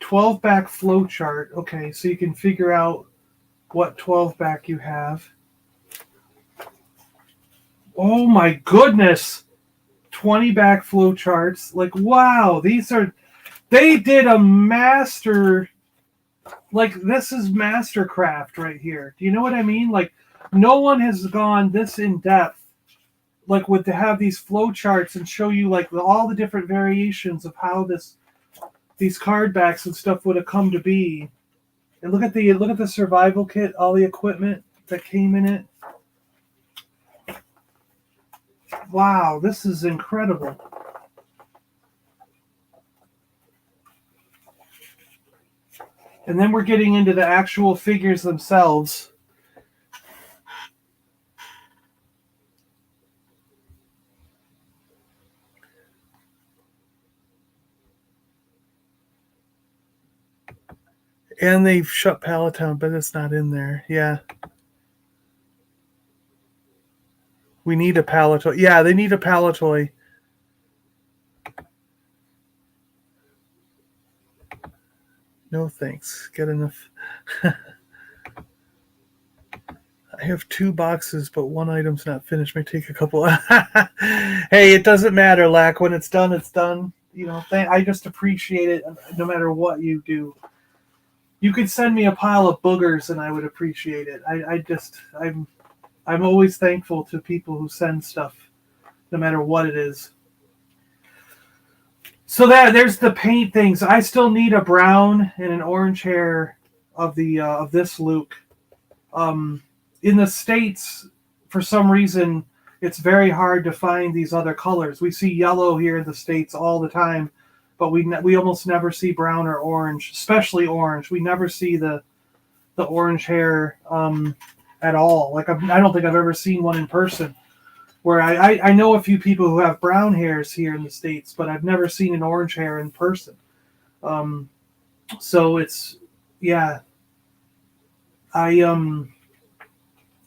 "12-back flowchart." Okay, so you can figure out what 12-back you have. Oh my goodness! 20-back flowcharts. Like, wow, they did a master, like, this is mastercraft right here. Do you know what I mean? Like, no one has gone this in depth, like, to have these flowcharts and show you, like, all the different variations of how these card backs and stuff would have come to be. And look at the survival kit, all the equipment that came in it. Wow, this is incredible. And then we're getting into the actual figures themselves. And they've shut Palatown, but it's not in there. Yeah. We need a Palatoy. Yeah, they need a Palatoy. No thanks. Get enough. I have 2 boxes, but one item's not finished. May take a couple. Hey, it doesn't matter, Lack. When it's done, it's done. You know, I just appreciate it no matter what you do. You could send me a pile of boogers and I would appreciate it. I'm always thankful to people who send stuff, no matter what it is. So there's the paint things. I still need a brown and an orange hair of this Luke. In the States, for some reason, it's very hard to find these other colors. We see yellow here in the States all the time, but we almost never see brown or orange, especially orange. We never see the orange hair at all. Like, I don't think I've ever seen one in person. Where I know a few people who have brown hairs here in the States, but I've never seen an orange hair in person. Um, so it's, yeah, I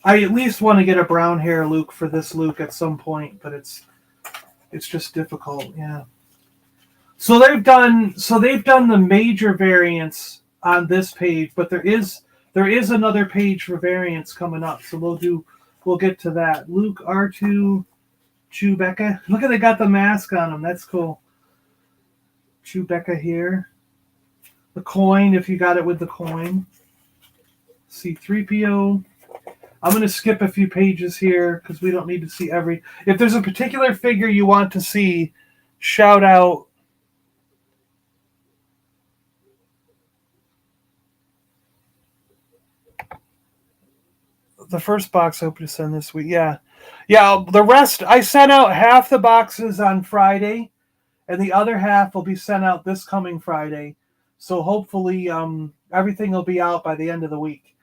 I at least want to get a brown hair Luke for this Luke at some point, but it's just difficult. Yeah. So they've done the major variants on this page, but there is another page for variants coming up. So we'll get to that. Luke R2 Chewbacca. Look at they got the mask on him. That's cool. Chewbacca here. The coin, if you got it with the coin. C3PO. I'm going to skip a few pages here because we don't need to see every. If there's a particular figure you want to see, shout out. The first box open to send this week. Yeah. Yeah. The rest, I sent out half the boxes on Friday, and the other half will be sent out this coming Friday. So hopefully everything will be out by the end of the week.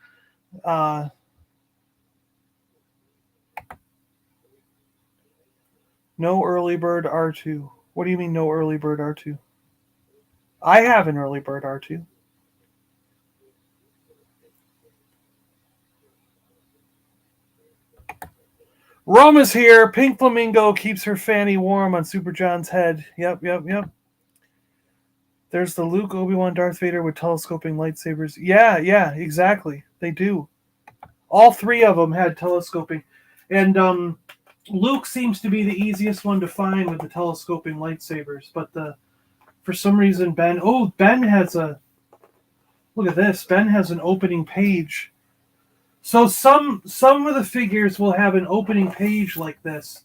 No early bird R2. What do you mean no early bird R2? I have an early bird R2. Rum is here. Pink Flamingo keeps her fanny warm on Super John's head. Yep. There's the Luke, Obi-Wan, Darth Vader with telescoping lightsabers. Yeah, exactly. They do. All three of them had telescoping. And Luke seems to be the easiest one to find with the telescoping lightsabers. But for some reason, Ben has a... Look at this. Ben has an opening page. So some of the figures will have an opening page like this.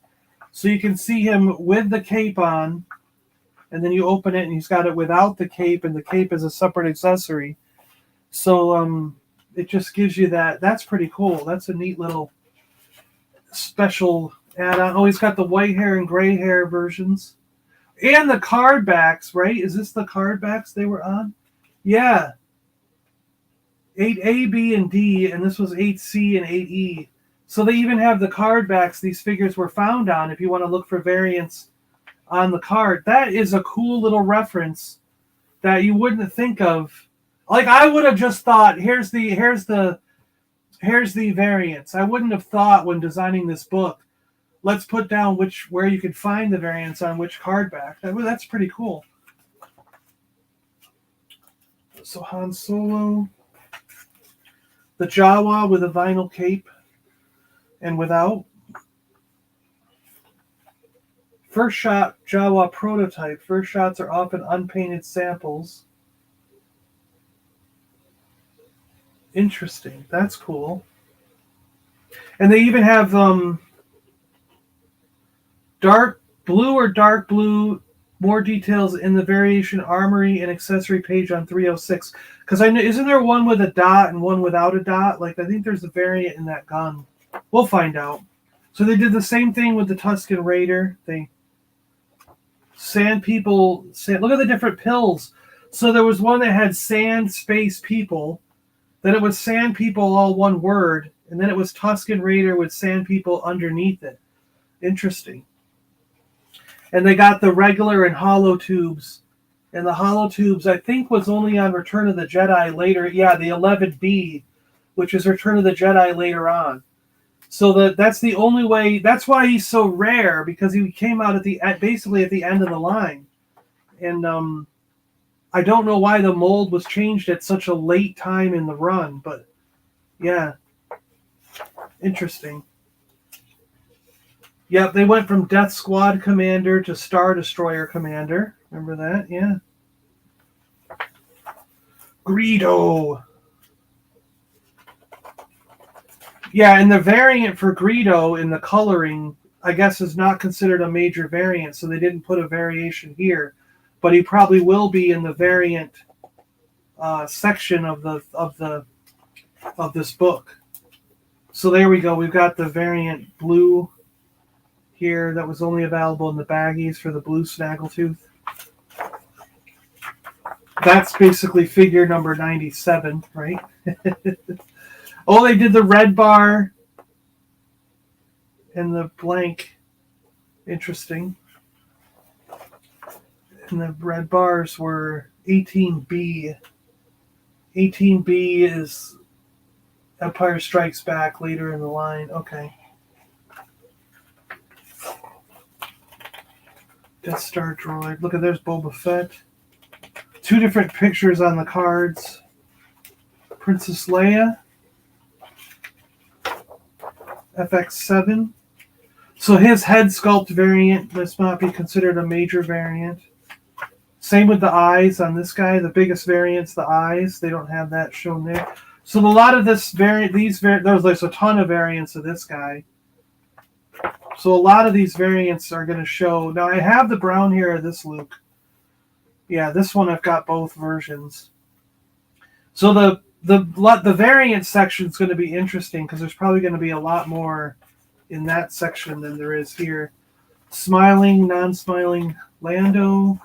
So you can see him with the cape on, and then you open it and he's got it without the cape, and the cape is a separate accessory. So it just gives you that. That's pretty cool. That's a neat little special add-on. Oh, he's got the white hair and gray hair versions. And the card backs, right? Is this the card backs they were on? Yeah. 8A, B, and D, and this was 8C and 8E. So they even have the card backs these figures were found on if you want to look for variants on the card. That is a cool little reference that you wouldn't think of. Like, I would have just thought, here's the variants. I wouldn't have thought when designing this book, let's put down where you could find the variants on which card back. That's pretty cool. So Han Solo. The Jawa with a vinyl cape and without. First shot Jawa prototype. First shots are often unpainted samples. Interesting. That's cool. And they even have dark blue or dark blue. More details in the variation armory and accessory page on 306. Because I know, isn't there one with a dot and one without a dot? Like, I think there's a variant in that gun. We'll find out. So they did the same thing with the Tusken Raider. Look at the different pills. So there was one that had sand, space, people. Then it was sand, people, all one word. And then it was Tusken Raider with sand, people underneath it. Interesting. And they got the regular and hollow tubes. And the hollow tubes, I think, was only on Return of the Jedi later. Yeah, the 11B, which is Return of the Jedi later on. So that's the only way. That's why he's so rare, because he came out basically at the end of the line. And I don't know why the mold was changed at such a late time in the run, but yeah, interesting. Yep, they went from Death Squad Commander to Star Destroyer Commander. Remember that? Yeah. Greedo. Yeah, and the variant for Greedo in the coloring, I guess, is not considered a major variant, so they didn't put a variation here. But he probably will be in the variant section of this book. So there we go. We've got the variant blue here that was only available in the baggies for the blue Snaggletooth. That's basically figure number 97, right? Oh, they did the red bar and the blank. Interesting. And the red bars were 18B. 18B is Empire Strikes Back later in the line. Okay. Death Star droid. Look at there's Boba Fett. Two different pictures on the cards. Princess Leia. FX7. So his head sculpt variant must not be considered a major variant. Same with the eyes on this guy. The biggest variant's the eyes. They don't have that shown there. So a lot of this variant, there's a ton of variants of this guy. So a lot of these variants are going to show. Now I have the brown hair of this Luke. Yeah, this one I've got both versions. So the variant section is going to be interesting because there's probably going to be a lot more in that section than there is here. Smiling, non-smiling Lando.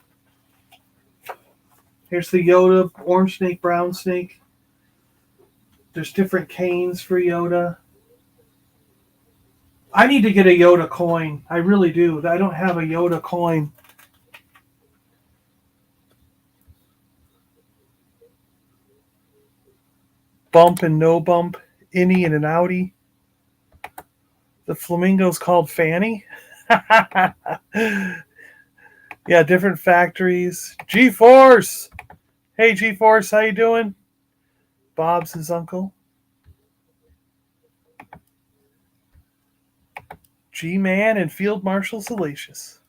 Here's the Yoda, orange snake, brown snake. There's different canes for Yoda. I need to get a Yoda coin. I really do. I don't have a Yoda coin. Bump and no bump. Innie and an outie. The flamingo's called Fanny. Yeah, different factories. G-Force! Hey, G-Force, how you doing? Bob's his uncle. G-Man and Field Marshal Salacious.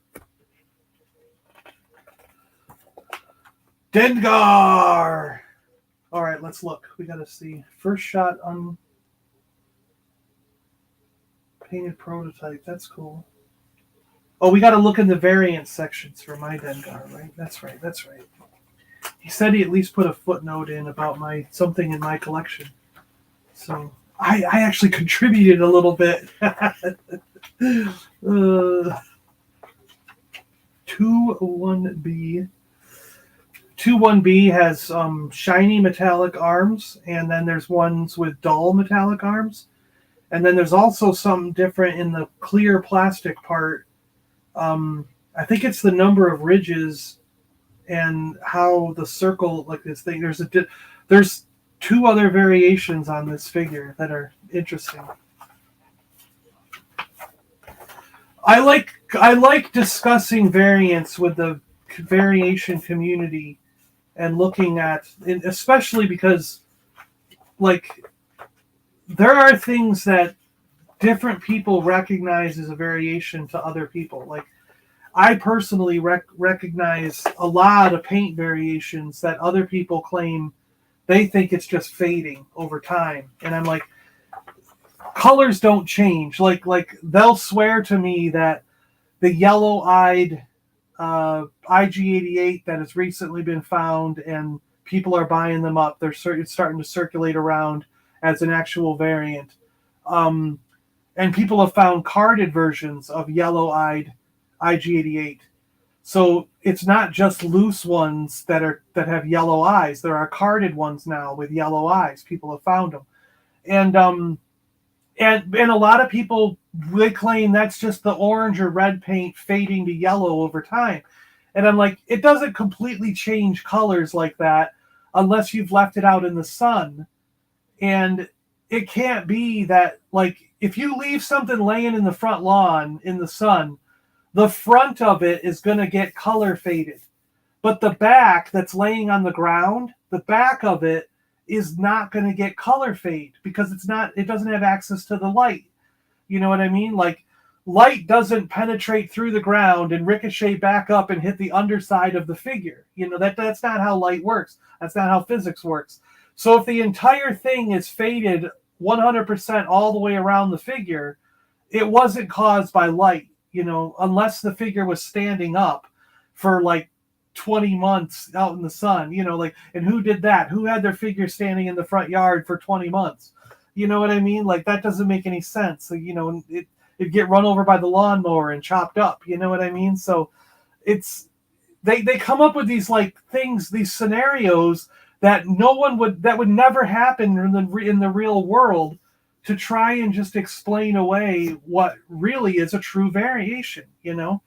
Dengar! All right, let's look. We got to see. First shot on painted prototype. That's cool. Oh, we got to look in the variant sections for my Dengar, right? That's right. He said he at least put a footnote in about something in my collection. So I actually contributed a little bit. 2-1B. 2-1B has shiny metallic arms, and then there's ones with dull metallic arms. And then there's also something different in the clear plastic part. I think it's the number of ridges and how the circle, like this thing. There's two other variations on this figure that are interesting. I like discussing variants with the variation community and looking at, especially because, like, there are things that different people recognize as a variation to other people. Like, I personally recognize a lot of paint variations that other people claim they think it's just fading over time. And I'm like, colors don't change. Like they'll swear to me that the yellow-eyed IG-88 that has recently been found and people are buying them up. It's starting to circulate around as an actual variant. And people have found carded versions of yellow-eyed IG-88. So it's not just loose ones that have yellow eyes. There are carded ones now with yellow eyes. People have found them. And a lot of people, they claim that's just the orange or red paint fading to yellow over time. And I'm like, it doesn't completely change colors like that unless you've left it out in the sun. And it can't be that, like, if you leave something laying in the front lawn in the sun, the front of it is going to get color faded. But the back that's laying on the ground, the back of it is not going to get color fade because it doesn't have access to the light. You know what I mean? Like, light doesn't penetrate through the ground and ricochet back up and hit the underside of the figure. You know, that's not how light works. That's not how physics works. So if the entire thing is faded 100% all the way around the figure, it wasn't caused by light, you know, unless the figure was standing up for like 20 months out in the sun, you know, like, and who did that? Who had their figure standing in the front yard for 20 months? You know what I mean? Like, that doesn't make any sense. So, you know, it'd get run over by the lawnmower and chopped up. You know what I mean? So they come up with these like things, these scenarios that that would never happen in the real world to try and just explain away what really is a true variation, you know?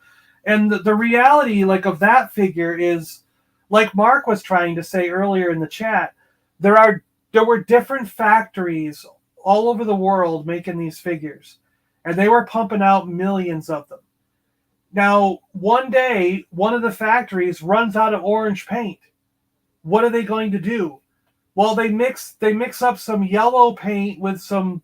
And the reality like of that figure is, like Mark was trying to say earlier in the chat, there were different factories all over the world making these figures, and they were pumping out millions of them. Now, one day, one of the factories runs out of orange paint. What are they going to do? Well, they mix up some yellow paint with some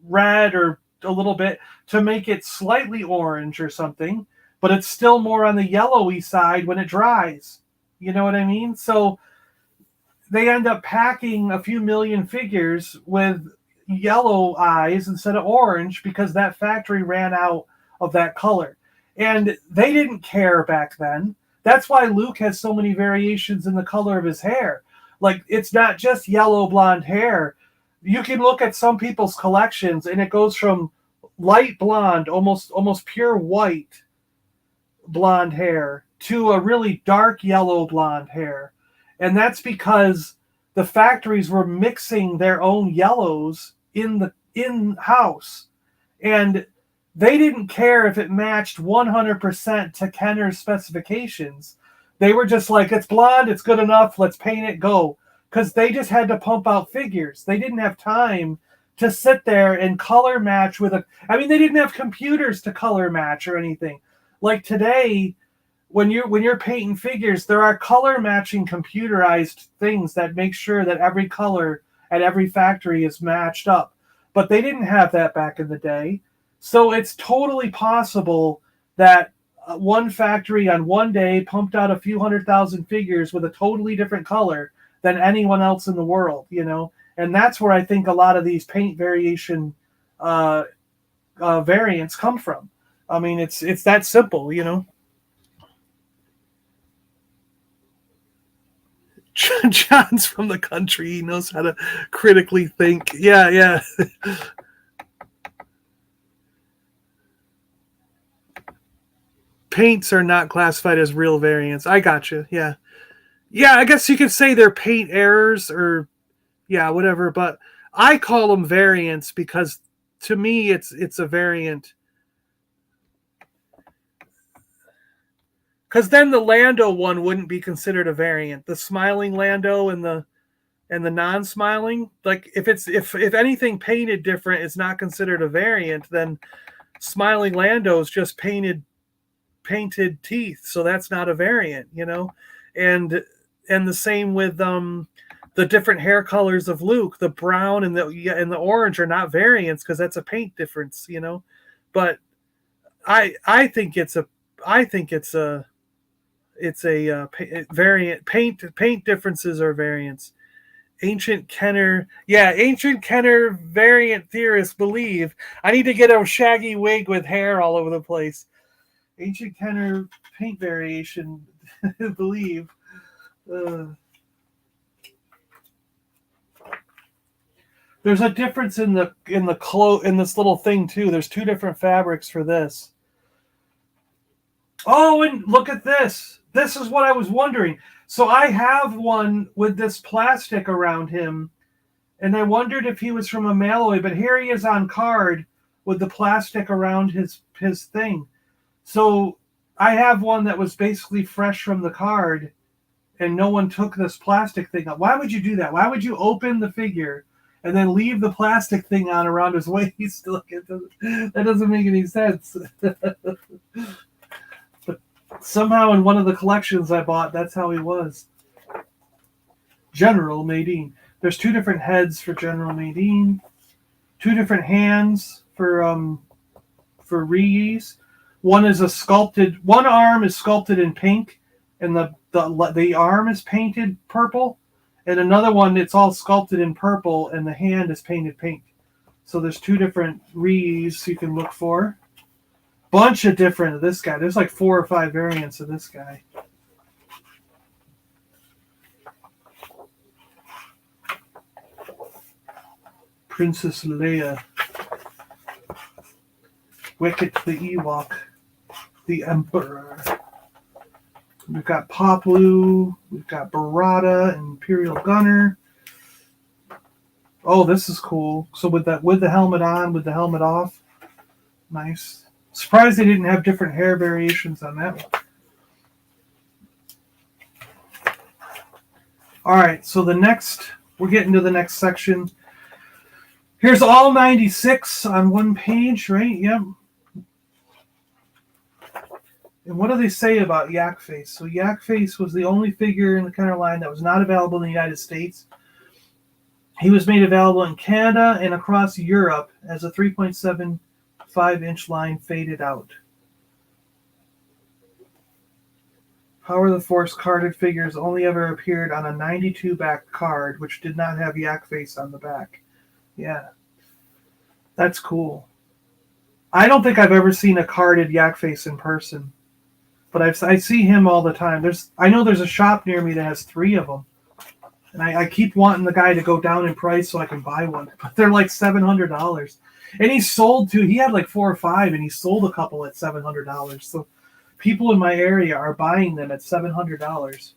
red or a little bit to make it slightly orange or something, but it's still more on the yellowy side when it dries. You know what I mean? So they end up packing a few million figures with yellow eyes instead of orange because that factory ran out of that color. And they didn't care back then. That's why Luke has so many variations in the color of his hair. Like, it's not just yellow blonde hair. You can look at some people's collections and it goes from light blonde, almost pure white blonde hair to a really dark yellow blonde hair. And that's because the factories were mixing their own yellows in-house. And they didn't care if it matched 100% to Kenner's specifications. They were just like, it's blonde, it's good enough, let's paint it, go. Because they just had to pump out figures. They didn't have time to sit there and color match with they didn't have computers to color match or anything. Like today, when you're painting figures, there are color matching computerized things that make sure that every color at every factory is matched up. But they didn't have that back in the day. So it's totally possible that one factory on one day pumped out a few 100,000 figures with a totally different color than anyone else in the world, you know? And that's where I think a lot of these paint variation variants come from. I mean, it's that simple, you know? John's from the country. He knows how to critically think. Yeah. Paints are not classified as real variants. I gotcha. Yeah. I guess you could say they're paint errors or whatever. But I call them variants because to me it's a variant. Because then the Lando one wouldn't be considered a variant. The smiling Lando and the non-smiling, like if anything painted different is not considered a variant, then smiling Lando is just painted teeth, so that's not a variant, you know. And the same with the different hair colors of Luke. The brown and the orange are not variants because that's a paint difference, you know. But I think it's a variant. Paint differences are variants. Ancient Kenner variant theorists believe. I need to get a shaggy wig with hair all over the place. Ancient Kenner paint variation believe. There's a difference in this little thing too. There's two different fabrics for this. Oh, and look at this. This is what I was wondering. So I have one with this plastic around him, and I wondered if he was from a Malloy, but here he is on card with the plastic around his thing. So I have one that was basically fresh from the card, and no one took this plastic thing up. Why would you do that? Why would you open the figure and then leave the plastic thing on around his waist? That doesn't make any sense. But somehow in one of the collections I bought, that's how he was. General Madine. There's two different heads for General Madine. Two different hands for reuse. One arm is sculpted in pink, and the arm is painted purple, and another one it's all sculpted in purple, and the hand is painted pink. So there's two different reuse you can look for. Bunch of different of this guy. There's like 4 or 5 variants of this guy. Princess Leia. Wicket the Ewok. The Emperor. We've got Poplu. We've got Barada, Imperial Gunner. Oh, this is cool. So with the helmet on, with the helmet off, nice. Surprised they didn't have different hair variations on that one. All right, so we're getting to the next section. Here's all 96 on one page, right? Yep. And what do they say about Yak Face? So Yak Face was the only figure in the Kenner line that was not available in the United States. He was made available in Canada and across Europe as a 3.75-inch line faded out. Power of the Force carded figures only ever appeared on a 92 back card, which did not have Yak Face on the back. Yeah. That's cool. I don't think I've ever seen a carded Yak Face in person. But I see him all the time. I know there's a shop near me that has 3 of them. And I keep wanting the guy to go down in price so I can buy one. But they're like $700. And he had like 4 or 5, and he sold a couple at $700. So people in my area are buying them at $700.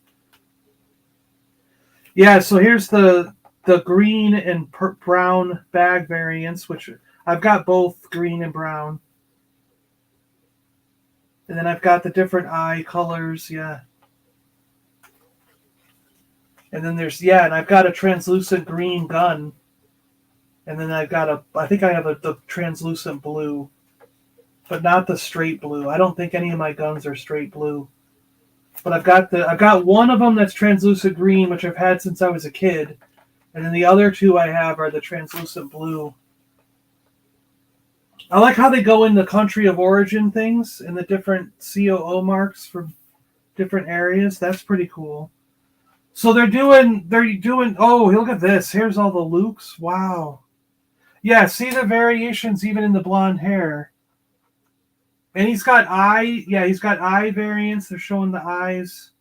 Yeah, so here's the green and brown bag variants, which I've got both green and brown. And then I've got the different eye colors, yeah. And then and I've got a translucent green gun. And then I think I have the translucent blue, but not the straight blue. I don't think any of my guns are straight blue. But I've got one of them that's translucent green, which I've had since I was a kid. And then the other 2 I have are the translucent blue. I like how they go in the country of origin things and the different COO marks for different areas. That's pretty cool. So they're doing, oh, look at this. Here's all the Lukes. Wow. Yeah, see the variations even in the blonde hair. And he's got eye variants. They're showing the eyes.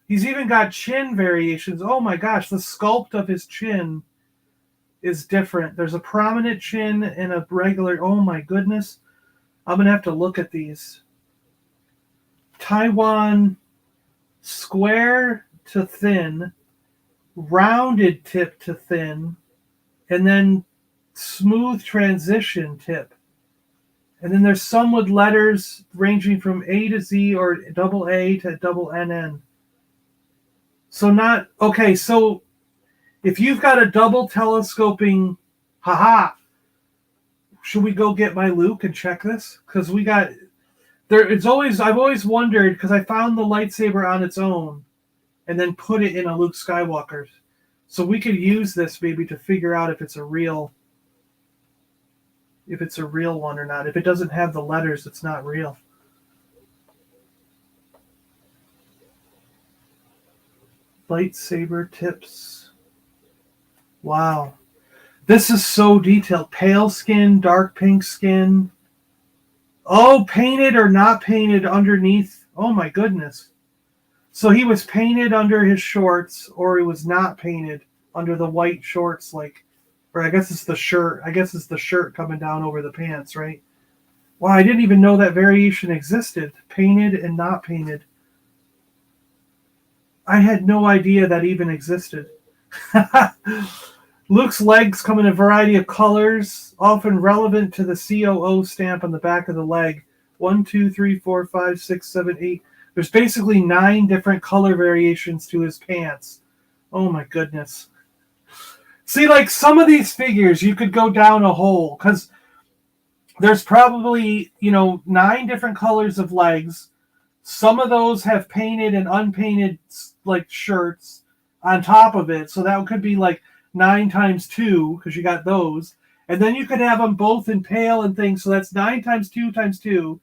He's even got chin variations. Oh my gosh, the sculpt of his chin is different. There's a prominent chin and a regular. Oh my goodness. I'm going to have to look at these. Taiwan square to thin, rounded tip to thin, and then smooth transition tip. And then there's some with letters ranging from A to Z or double A to double NN. So if you've got a double telescoping, should we go get my Luke and check this? Because I've always wondered, because I found the lightsaber on its own and then put it in a Luke Skywalker. So we could use this maybe to figure out if it's a real one or not. If it doesn't have the letters, it's not real. Lightsaber tips. Wow. This is so detailed. Pale skin, dark pink skin. Oh, painted or not painted underneath. Oh my goodness. So he was painted under his shorts, or he was not painted under the white shorts, or I guess it's the shirt. I guess it's the shirt coming down over the pants, right? Wow, I didn't even know that variation existed. Painted and not painted. I had no idea that even existed. Luke's legs come in a variety of colors, often relevant to the COO stamp on the back of the leg. 1, 2, 3, 4, 5, 6, 7, 8. There's basically 9 different color variations to his pants. Oh my goodness. See, some of these figures, you could go down a hole, because there's probably, 9 different colors of legs. Some of those have painted and unpainted, shirts on top of it. So that could be 9 times 2, because you got those. And then you could have them both in pale and things. So that's 9 times 2 times 2.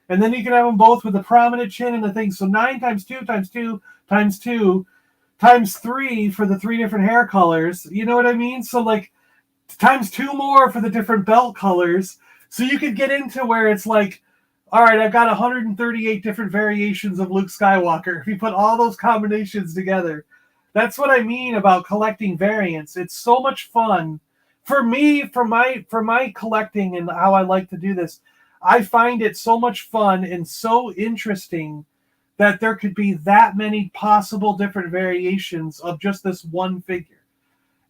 And then you could have them both with a prominent chin and the thing. So 9 times 2 times 2 times 2 times 3 for the 3 different hair colors. You know what I mean? So times 2 more for the different belt colors. So you could get into where it's all right, I've got 138 different variations of Luke Skywalker. If you put all those combinations together, that's what I mean about collecting variants. It's so much fun. For me, for my collecting and how I like to do this, I find it so much fun and so interesting that there could be that many possible different variations of just this one figure.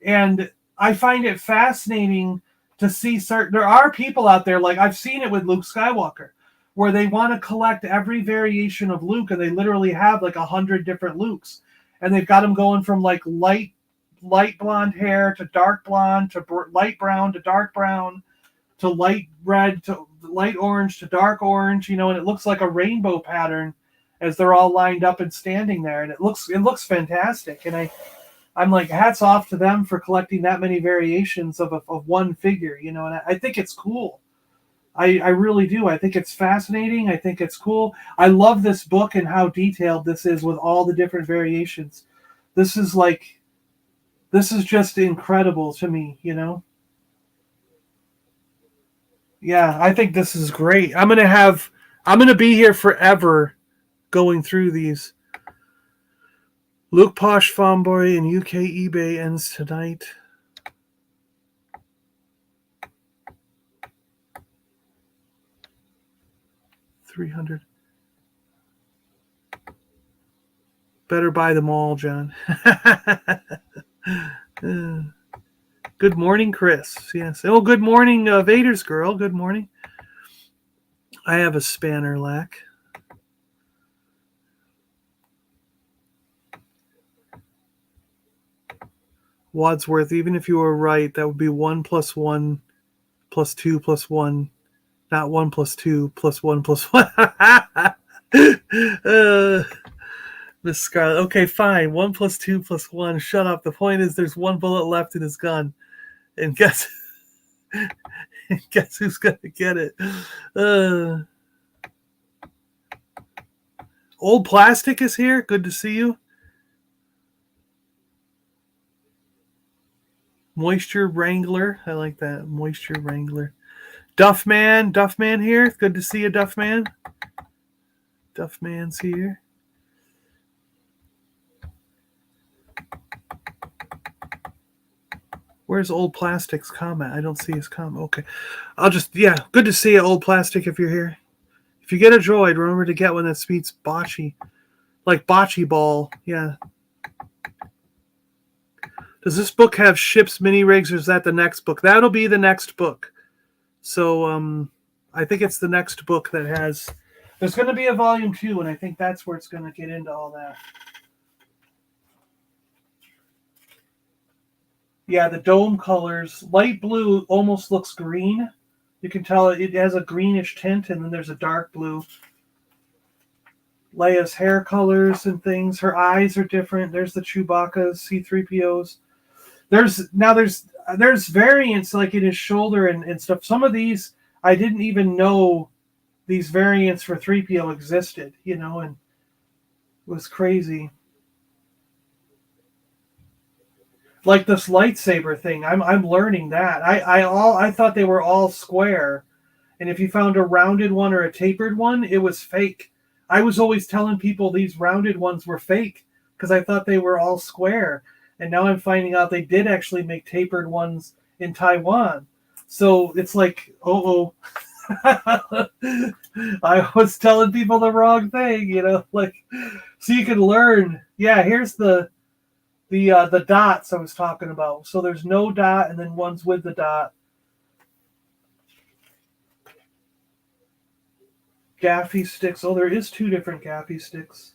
And I find it fascinating to see certain. There are people out there, like I've seen it with Luke Skywalker, where they want to collect every variation of Luke, and they literally have like 100 different Lukes, and they've got them going from like light blonde hair to dark blonde to light brown to dark brown to light red to light orange to dark orange, and it looks like a rainbow pattern as they're all lined up and standing there, and it looks fantastic. And I'm like, hats off to them for collecting that many variations of one figure, and I think it's cool. I really do. I think it's fascinating. I think it's cool. I love this book and how detailed this is with all the different variations. This is just incredible to me, Yeah, I think this is great. I'm going to be here forever going through these. Luke Posh Fanboy and UK eBay ends tonight. $300. Better buy them all, John. Good morning, Chris. Yes. Oh, good morning, Vader's girl. Good morning. I have a spanner lack. Wadsworth, even if you were right, that would be 1 + 1 + 2 + 1, not 1 + 2 + 1 + 1. Miss Scarlet. Okay, fine. 1 + 2 + 1. Shut up. The point is there's one bullet left in his gun. And guess who's going to get it? Old Plastic is here. Good to see you. Moisture Wrangler. I like that. Moisture Wrangler. Duffman here. Good to see you, Duffman. Duffman's here. Where's Old Plastic's comment? I don't see his comment. Okay. Good to see you, Old Plastic, if you're here. If you get a droid, remember to get one that speaks bocce. Like bocce ball. Yeah. Does this book have ships, mini rigs, or is that the next book? That'll be the next book. So I think it's the next book that has. There's going to be a volume 2, and I think that's where it's going to get into all that. Yeah, the dome colors. Light blue almost looks green. You can tell it has a greenish tint, and then there's a dark blue. Leia's hair colors and things. Her eyes are different. There's the Chewbacca's, C-3PO's. There's variants like in his shoulder and stuff. Some of these I didn't even know these variants for 3PO existed, and it was crazy. Like this lightsaber thing, I'm learning that. I thought they were all square, and if you found a rounded one or a tapered one, it was fake. I was always telling people these rounded ones were fake because I thought they were all square. And now I'm finding out they did actually make tapered ones in Taiwan. So it's like, I was telling people the wrong thing, so you can learn. Yeah, here's the dots I was talking about. So there's no dot, and then one's with the dot. Gaffy sticks. Oh, there is 2 different gaffy sticks.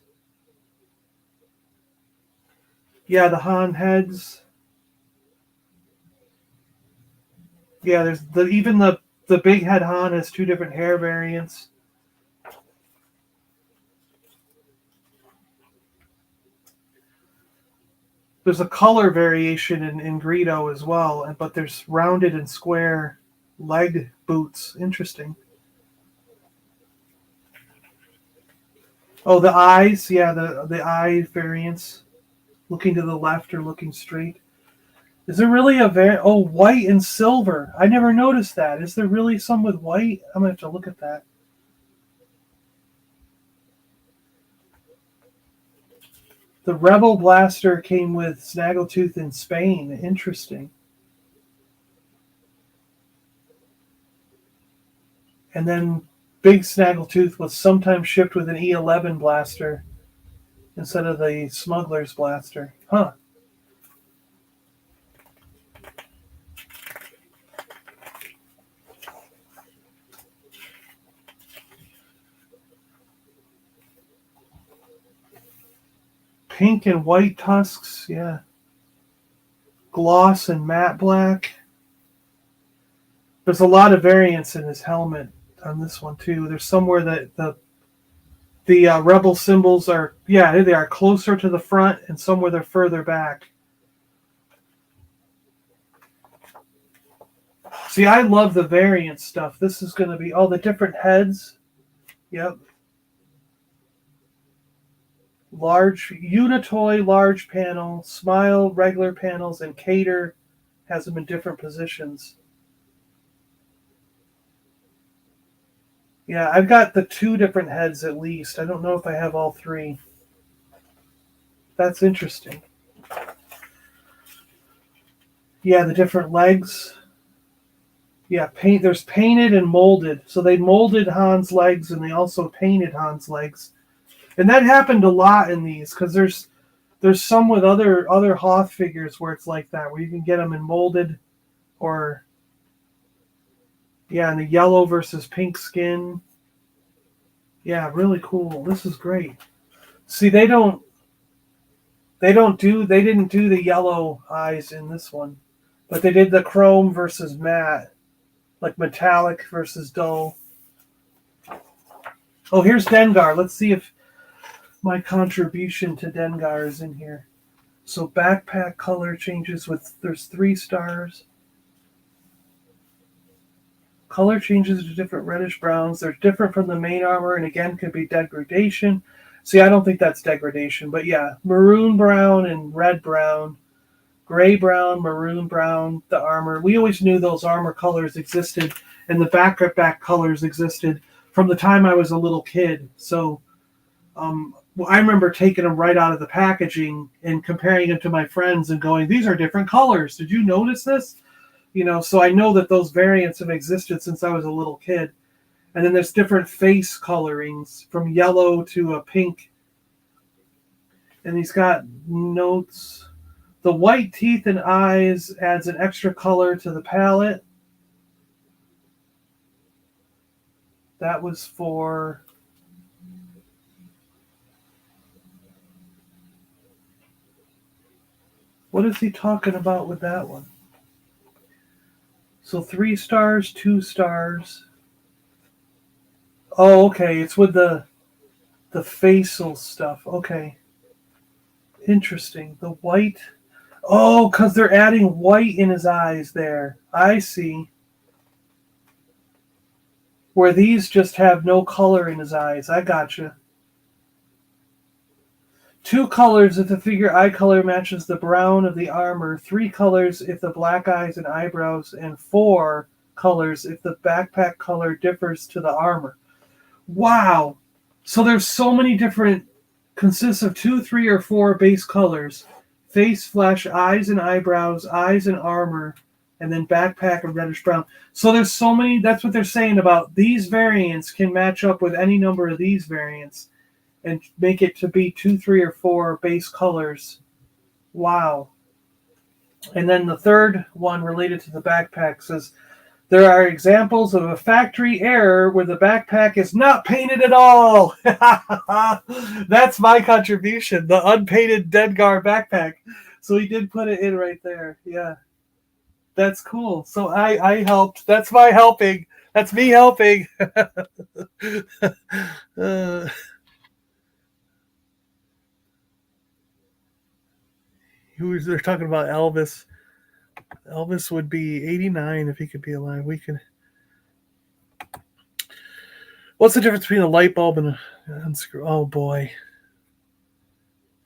Yeah, the Han heads. Yeah, there's even the big head Han has 2 different hair variants. There's a color variation in Greedo as well, but there's rounded and square leg boots. Interesting. Oh, the eyes. Yeah, the eye variants. Looking to the left or looking straight. Is there really white and silver? I never noticed that. Is there really some with white? I'm going to have to look at that. The Rebel Blaster came with Snaggletooth in Spain. Interesting. And then Big Snaggletooth was sometimes shipped with an E11 blaster instead of the Smuggler's Blaster. Huh. pink and white tusks, yeah. Gloss and matte black. There's a lot of variance in his helmet on this one too. There's somewhere that the rebel symbols are, yeah, they are closer to the front, and somewhere they're further back. See, I love the variant stuff. This is going to be all the different heads. Yep. Large Unitoy, large panel, Smile, regular panels, and Cater has them in different positions. Yeah, I've got the 2 different heads at least. I don't know if I have all 3. That's interesting. Yeah, the different legs. Yeah, there's painted and molded. So they molded Han's legs, and they also painted Han's legs. And that happened a lot in these, because there's some with other Hoth figures where it's like that, where you can get them in molded, or in the yellow versus pink skin. Yeah, really cool. This is great. See, they didn't do the yellow eyes in this one, but they did the chrome versus matte, like metallic versus dull. Oh, here's Dengar. Let's see if my contribution to Dengar is in here. So backpack color changes there's 3 stars. Color changes to different reddish browns. They're different from the main armor, and again could be degradation. See, I don't think that's degradation, but yeah, maroon brown and red brown, gray brown, maroon brown, the armor. We always knew those armor colors existed, and the backpack colors existed from the time I was a little kid. So I remember taking them right out of the packaging and comparing them to my friends and going, these are different colors. Did you notice this? So I know that those variants have existed since I was a little kid. And then there's different face colorings from yellow to a pink. And he's got notes. The white teeth and eyes adds an extra color to the palette. That was for... What is he talking about with that one? So 3 stars, 2 stars. Oh, okay. It's with the facial stuff. Okay. Interesting. The white. Oh, because they're adding white in his eyes there. I see. Where these just have no color in his eyes. I gotcha. 2 colors if the figure eye color matches the brown of the armor. 3 colors if the black eyes and eyebrows. And 4 colors if the backpack color differs to the armor. Wow. So there's so many different, consists of 2, 3, or 4 base colors. Face, flesh, eyes and eyebrows, eyes and armor, and then backpack and reddish brown. So there's so many, that's what they're saying about these variants can match up with any number of these variants and make it to be 2, 3, or 4 base colors. Wow. And then the third one related to the backpack says, there are examples of a factory error where the backpack is not painted at all. That's my contribution, the unpainted Dengar backpack. So he did put it in right there. Yeah. That's cool. So I helped. That's my helping. That's me helping. They're talking about Elvis. Elvis would be 89 if he could be alive. We could. What's the difference between a light bulb and a unscrew? Oh boy.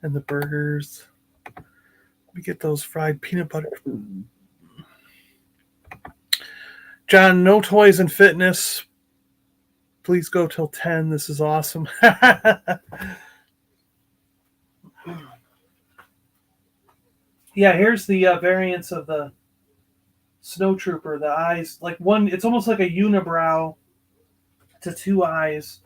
And the burgers. We get those fried peanut butter. John, no toys and fitness. Please go till 10. This is awesome. Yeah, here's the variants of the Snow Trooper. The eyes, like one, it's almost like a unibrow to 2 eyes.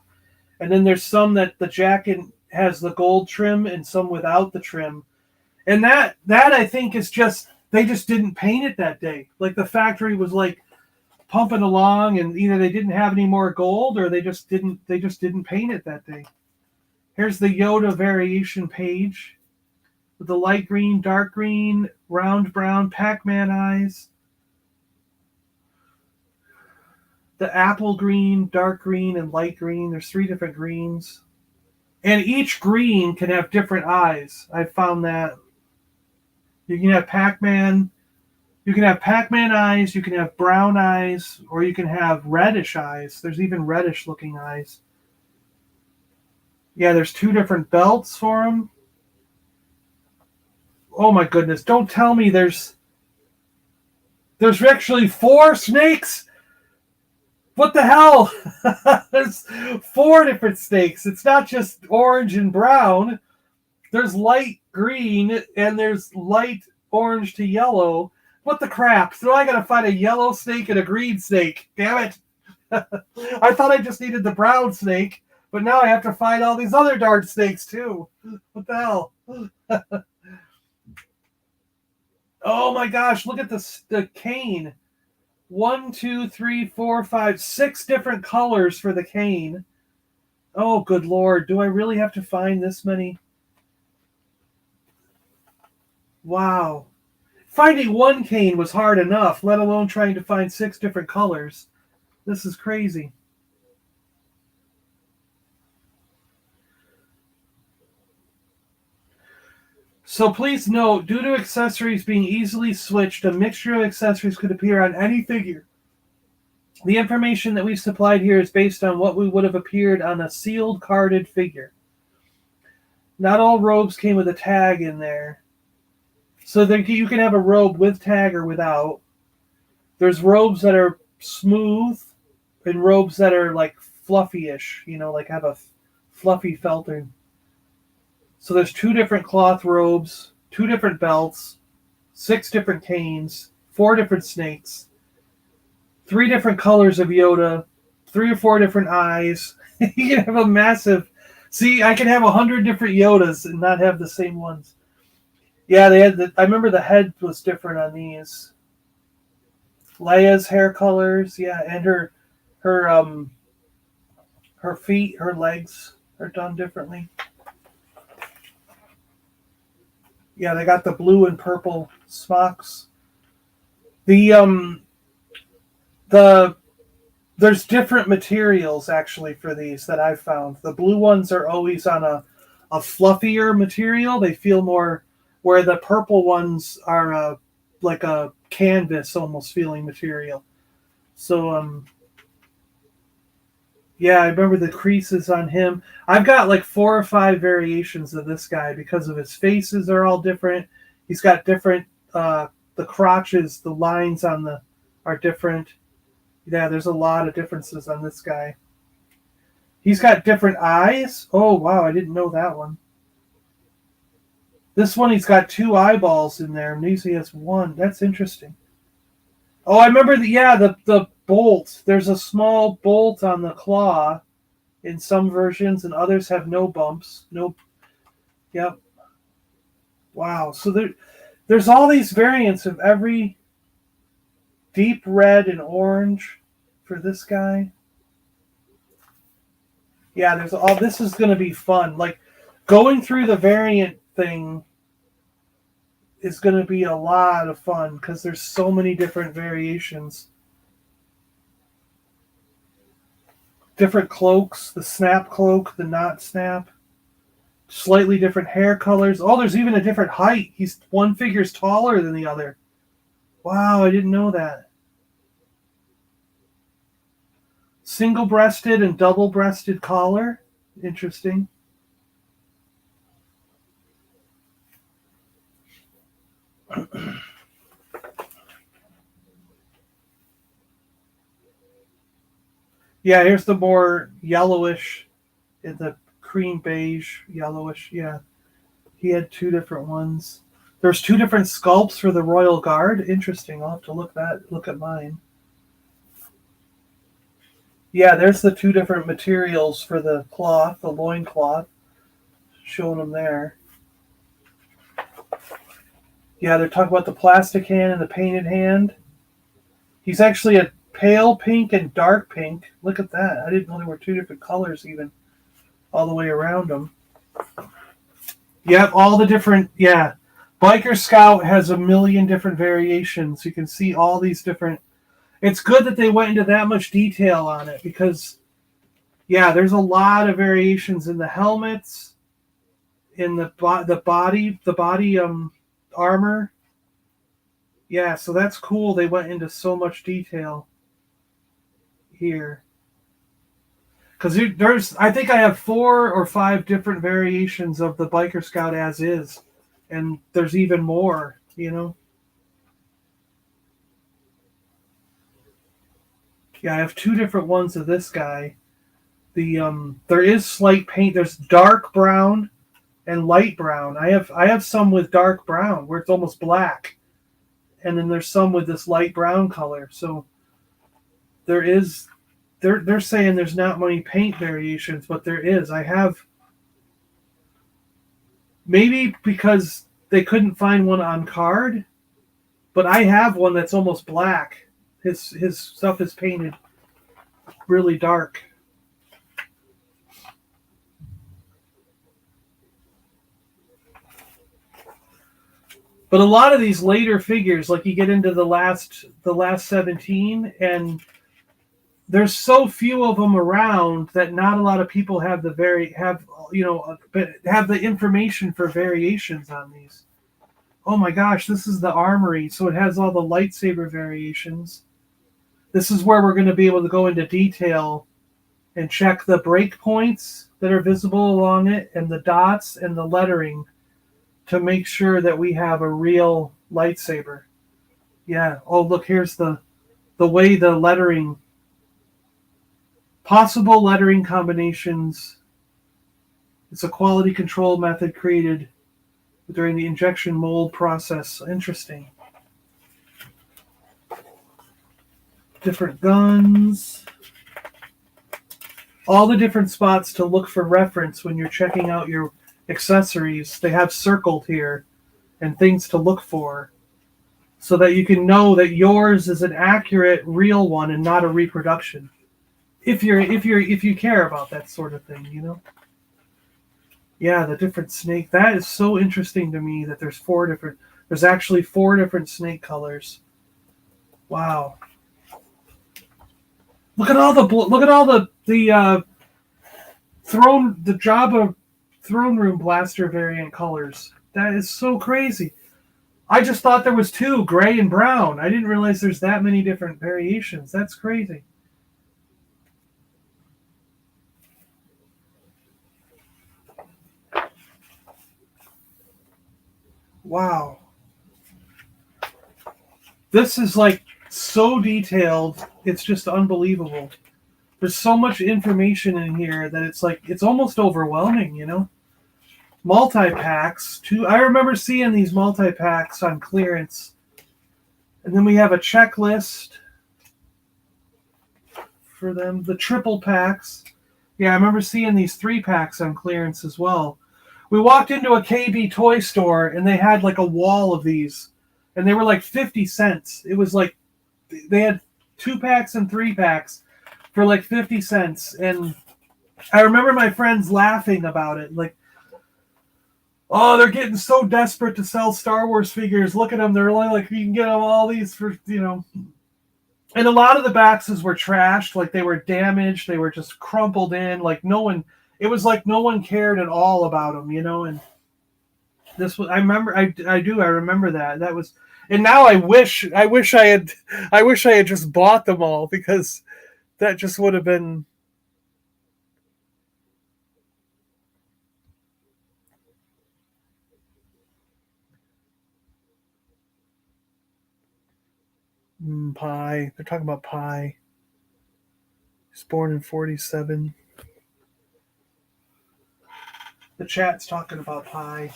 And then there's some that the jacket has the gold trim and some without the trim. And that I think is just, they just didn't paint it that day. Like the factory was like pumping along and either they didn't have any more gold or they just didn't paint it that day. Here's the Yoda variation page. with the light green, dark green, round brown, Pac-Man eyes. The apple green, dark green, and light green. There's 3 different greens. And each green can have different eyes. I found that. You can have Pac-Man. You can have Pac-Man eyes, you can have brown eyes, or you can have reddish eyes. There's even reddish looking eyes. Yeah, there's 2 different belts for them. Oh my goodness, don't tell me there's actually 4 snakes? What the hell? There's 4 different snakes. It's not just orange and brown. There's light green and there's light orange to yellow. What the crap? So I gotta find a yellow snake and a green snake. Damn it. I thought I just needed the brown snake, but now I have to find all these other darn snakes too. What the hell? Oh my gosh, look at the cane. 1, 2, 3, 4, 5, 6 different colors for the cane. Oh, good Lord. Do I really have to find this many? Wow. Finding one cane was hard enough, let alone trying to find 6 different colors. This is crazy. So please note, due to accessories being easily switched, a mixture of accessories could appear on any figure. The information that we've supplied here is based on what would have appeared on a sealed carded figure. Not all robes came with a tag in there. So you can have a robe with tag or without. There's robes that are smooth and robes that are like fluffy-ish, like have a fluffy felting. So there's 2 different cloth robes, 2 different belts, 6 different canes, 4 different snakes, 3 different colors of Yoda, 3 or 4 different eyes. You can have a massive... See, I can have 100 different Yodas and not have the same ones. Yeah, they had I remember the head was different on these. Leia's hair colors, yeah, and her feet, her legs are done differently. Yeah, they got the blue and purple smocks. There's different materials actually for these that I've found. The blue ones are always on a fluffier material. They feel more, where the purple ones are like a canvas almost feeling material. So yeah, I remember the creases on him. I've got like 4 or 5 variations of this guy because of his faces are all different. He's got different the crotches, the lines on are different. Yeah, there's a lot of differences on this guy. He's got different eyes. Oh wow, I didn't know that one. This one he's got 2 eyeballs in there, and he has 1. That's interesting. Oh, I remember the bolt. There's a small bolt on the claw in some versions, and others have no bumps. Nope. Yep. Wow. So there's all these variants of every deep red and orange for this guy. Yeah, there's all. This is going to be fun. Like going through the variant thing is going to be a lot of fun because there's so many different variations. Different cloaks, the snap cloak, the not snap, slightly different hair colors. Oh, there's even a different height. One figure's taller than the other. Wow, I didn't know that. Single-breasted and double-breasted collar. Interesting. Yeah, here's the more yellowish, in the cream beige, yellowish. Yeah, he had 2 different ones. There's 2 different sculpts for the Royal Guard. Interesting. I'll have to look at mine. Yeah, there's the 2 different materials for the cloth, the loin cloth. Showing them there. Yeah, they're talking about the plastic hand and the painted hand. He's actually a pale pink and dark pink. Look at that. I didn't know there were 2 different colors even all the way around him. Yep, all the different, yeah. Biker Scout has a million different variations. You can see all these different. It's good that they went into that much detail on it because, yeah, there's a lot of variations in the helmets, in the body armor. Yeah, so that's cool. They went into so much detail here because there's I think I have 4 or 5 different variations of the Biker Scout as is, and there's even more. Yeah, I have 2 different ones of this guy. There is slight paint. There's dark brown and light brown. I have some with dark brown where it's almost black, and then there's some with this light brown color. So there is they're saying there's not many paint variations, but there is. I have, maybe because they couldn't find one on card, but I have one that's almost black. His stuff is painted really dark. But a lot of these later figures, like you get into the last 17, and there's so few of them around that not a lot of people have have the information for variations on these. Oh my gosh, this is the armory, so it has all the lightsaber variations. This is where we're going to be able to go into detail and check the breakpoints that are visible along it, and the dots and the lettering, to make sure that we have a real lightsaber. Yeah. Oh, look, here's the way the lettering, possible lettering combinations. It's a quality control method created during the injection mold process. Interesting. Different guns. All the different spots to look for reference when you're checking out your accessories, they have circled here, and things to look for, so that you can know that yours is an accurate, real one and not a reproduction. If you care about that sort of thing. Yeah, the different snake. That is so interesting to me that there's actually 4 different snake colors. Wow. Look at all the Jabba throne room blaster variant colors. That is so crazy. I just thought there was 2, gray and brown. I didn't realize there's that many different variations. That's crazy. Wow. This is like so detailed. It's just unbelievable. There's so much information in here that it's almost overwhelming. Multi-packs, too. I remember seeing these multi-packs on clearance. And then we have a checklist for them. The triple packs. Yeah, I remember seeing these 3-packs on clearance as well. We walked into a KB toy store, and they had like a wall of these. And they were like 50 cents. It was like they had 2-packs and 3-packs for like 50 cents. And I remember my friends laughing about it. Like, oh, they're getting so desperate to sell Star Wars figures. Look at them. They're only like, you can get them all these for. And a lot of the boxes were trashed. Like, they were damaged. They were just crumpled in. Like, it was like no one cared at all about them, And this was, I remember that. That was, and now I wish I had just bought them all, because that just would have been. Pi. They're talking about Pi. He's born in 47. The chat's talking about Pi.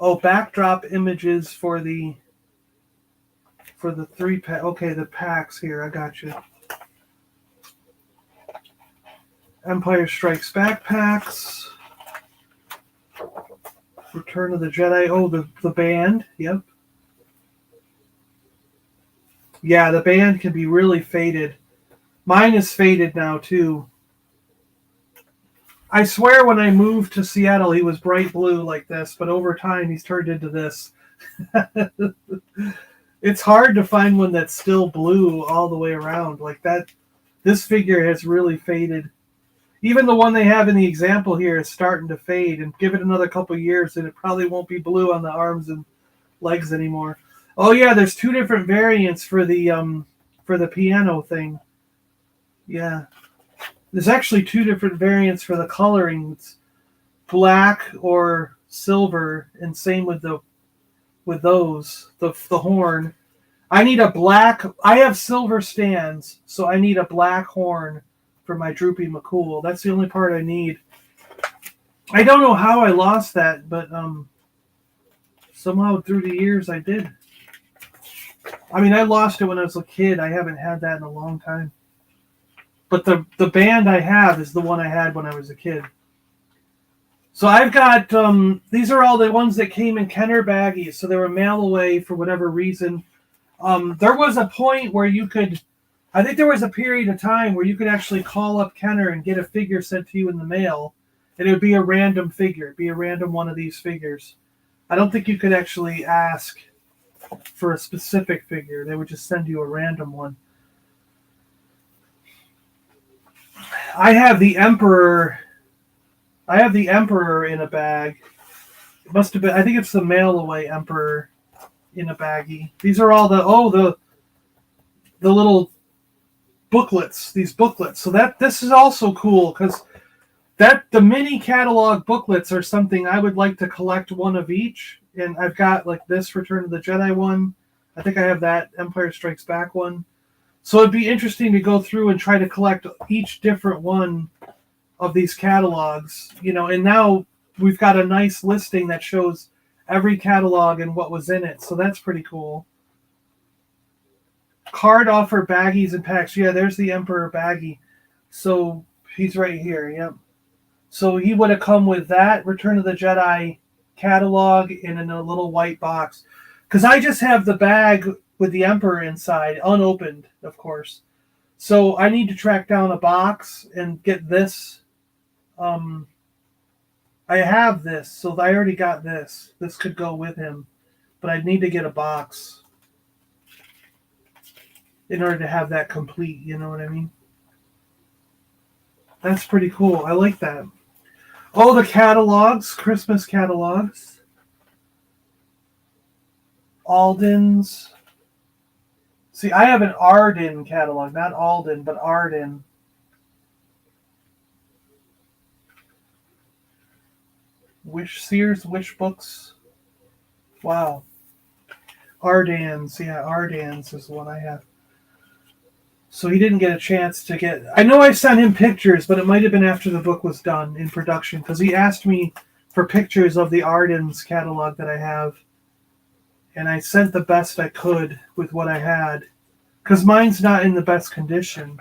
Oh, backdrop images for the 3-pack. Okay, the packs here. I got you. Empire Strikes Back packs. Return of the Jedi. Oh, the band. Yep. Yeah, the band can be really faded. Mine is faded now, too. I swear when I moved to Seattle, he was bright blue like this, but over time he's turned into this. It's hard to find one that's still blue all the way around like that. This figure has really faded. Even the one they have in the example here is starting to fade, and give it another couple years and it probably won't be blue on the arms and legs anymore. Oh yeah, there's two different variants for the piano thing. Yeah. There's actually two different variants for the colorings, black or silver, and same with those. The horn. I need a black. I have silver stands, so I need a black horn for my Droopy McCool. That's the only part I need. I don't know how I lost that, but somehow through the years I did. I mean, I lost it when I was a kid. I haven't had that in a long time. But the band I have is the one I had when I was a kid. So I've got, these are all the ones that came in Kenner baggies, so they were mail away for whatever reason. There was a point where you could, I think there was a period of time where you could actually call up Kenner and get a figure sent to you in the mail, and it would be a random figure. It'd be a random one of these figures. I don't think you could actually ask for a specific figure. They would just send you a random one. I have the Emperor in a bag. It must have been, I think it's the mail away Emperor in a baggie. These are all the little booklets, these booklets. So this is also cool because the mini catalog booklets are something I would like to collect one of each. And I've got like this Return of the Jedi one. I think I have that Empire Strikes Back one. So it'd be interesting to go through and try to collect each different one of these catalogs, and now we've got a nice listing that shows every catalog and what was in it. So that's pretty cool. Card offer baggies and packs. Yeah, there's the Emperor baggie. So he's right here. Yep. So he would have come with that Return of the Jedi catalog and in a little white box. Because I just have the bag with the Emperor inside, unopened, of course. So I need to track down a box and get this. I have this, so I already got this. This could go with him. But I'd need to get a box in order to have that complete, you know what I mean? That's pretty cool. I like that. Oh, the catalogs, Christmas catalogs. Alden's. See, I have an Arden catalog, not Alden, but Arden. Sears Wish Books. Wow. Ardans, yeah, Ardans is the one I have. So he didn't get a chance to get... I know I sent him pictures, but it might have been after the book was done in production, because he asked me for pictures of the Ardens catalog that I have. And I sent the best I could with what I had, because mine's not in the best condition.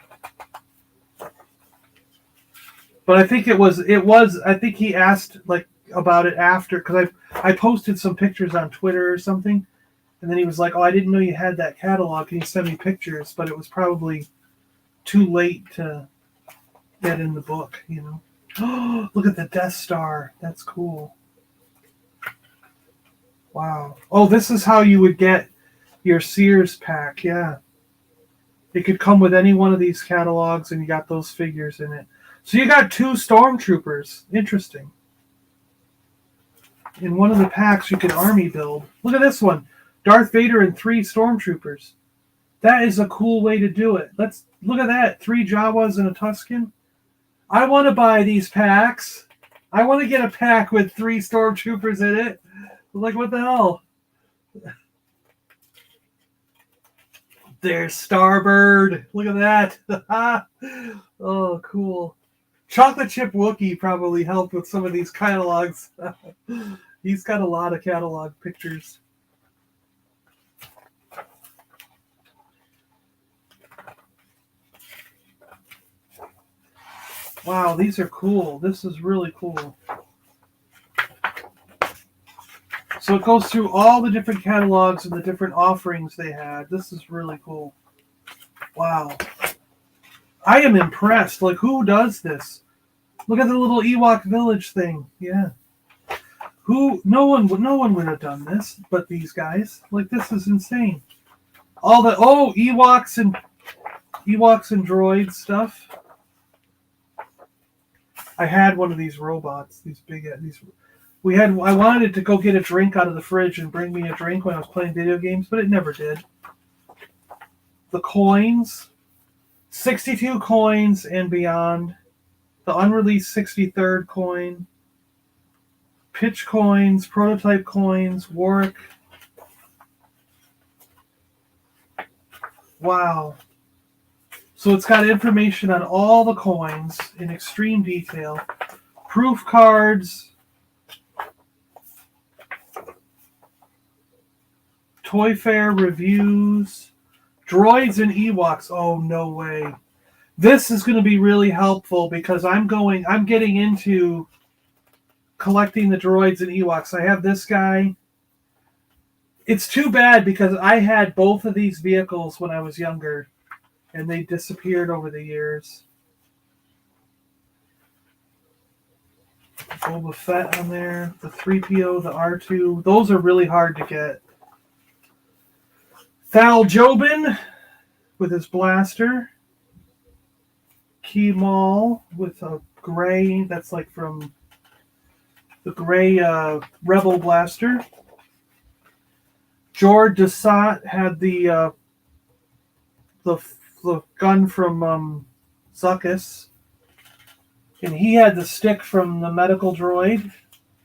But I think I think he asked like about it after, because I posted some pictures on Twitter or something, and then he was like, "Oh, I didn't know you had that catalog. Can you send me pictures?" But it was probably too late to get in the book, Oh, look at the Death Star. That's cool. Wow. Oh, this is how you would get your Sears pack. Yeah. It could come with any one of these catalogs, and you got those figures in it. So you got 2 Stormtroopers. Interesting. In one of the packs, you can army build. Look at this one. Darth Vader and 3 Stormtroopers. That is a cool way to do it. Let's look at that. 3 Jawas and a Tusken. I want to buy these packs. I want to get a pack with 3 Stormtroopers in it. Like, what the hell? There's Starbird. Look at that. Oh, cool. Chocolate Chip Wookiee probably helped with some of these catalogs. He's got a lot of catalog pictures. Wow, these are cool. This is really cool. So it goes through all the different catalogs and the different offerings they had. This is really cool. Wow. I am impressed. Like, who does this? Look at the little Ewok village thing. Yeah. No one would have done this, but these guys. Like, this is insane. All the Ewoks and droid stuff. I had one of these robots. I wanted to go get a drink out of the fridge and bring me a drink when I was playing video games, but it never did. The coins, 62 coins and beyond. The unreleased 63rd coin. Pitch coins, prototype coins, Warwick. Wow. So it's got information on all the coins in extreme detail. Proof cards. Toy Fair reviews. Droids and Ewoks. Oh, no way. This is going to be really helpful because I'm getting into collecting the droids and Ewoks. I have this guy. It's too bad because I had both of these vehicles when I was younger, and they disappeared over the years. Boba Fett on there, the 3PO, the R2. Those are really hard to get. Thal Jobin with his blaster. Kemal with a gray, that's like from the gray Rebel blaster. George Desat had the gun from Zuckuss. And he had the stick from the medical droid,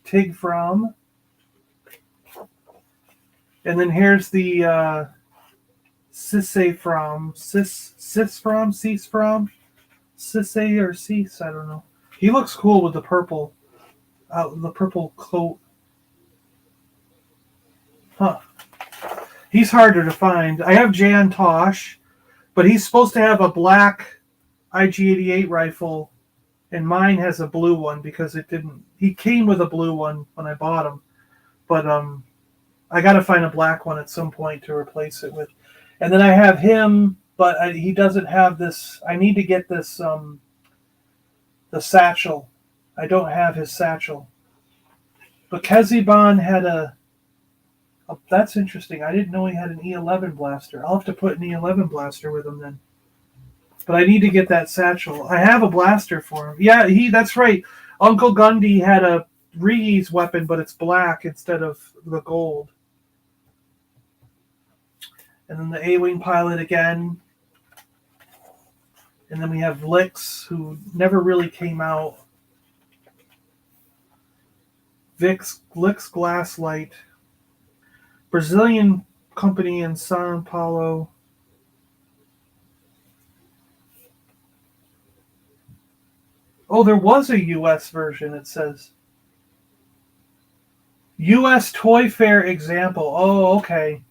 Tig From. And then here's the Sisse From, Sisse or Cease, I don't know. He looks cool with the purple coat. Huh. He's harder to find. I have Jan Tosh, but he's supposed to have a black IG-88 rifle, and mine has a blue one because it didn't. He came with a blue one when I bought him, but I got to find a black one at some point to replace it with. And then I have him, but he doesn't have this. I need to get this the satchel. I don't have his satchel. But Keziban had a. Oh, that's interesting. I didn't know he had an E11 blaster. I'll have to put an E11 blaster with him then. But I need to get that satchel. I have a blaster for him. Yeah, that's right. Uncle Gundy had a reuse weapon, but it's black instead of the gold. And then the A-Wing pilot again. And then we have Lix, who never really came out. Lix Glasslight. Brazilian company in Sao Paulo. Oh, there was a U.S. version, it says. U.S. Toy Fair example. Oh, okay.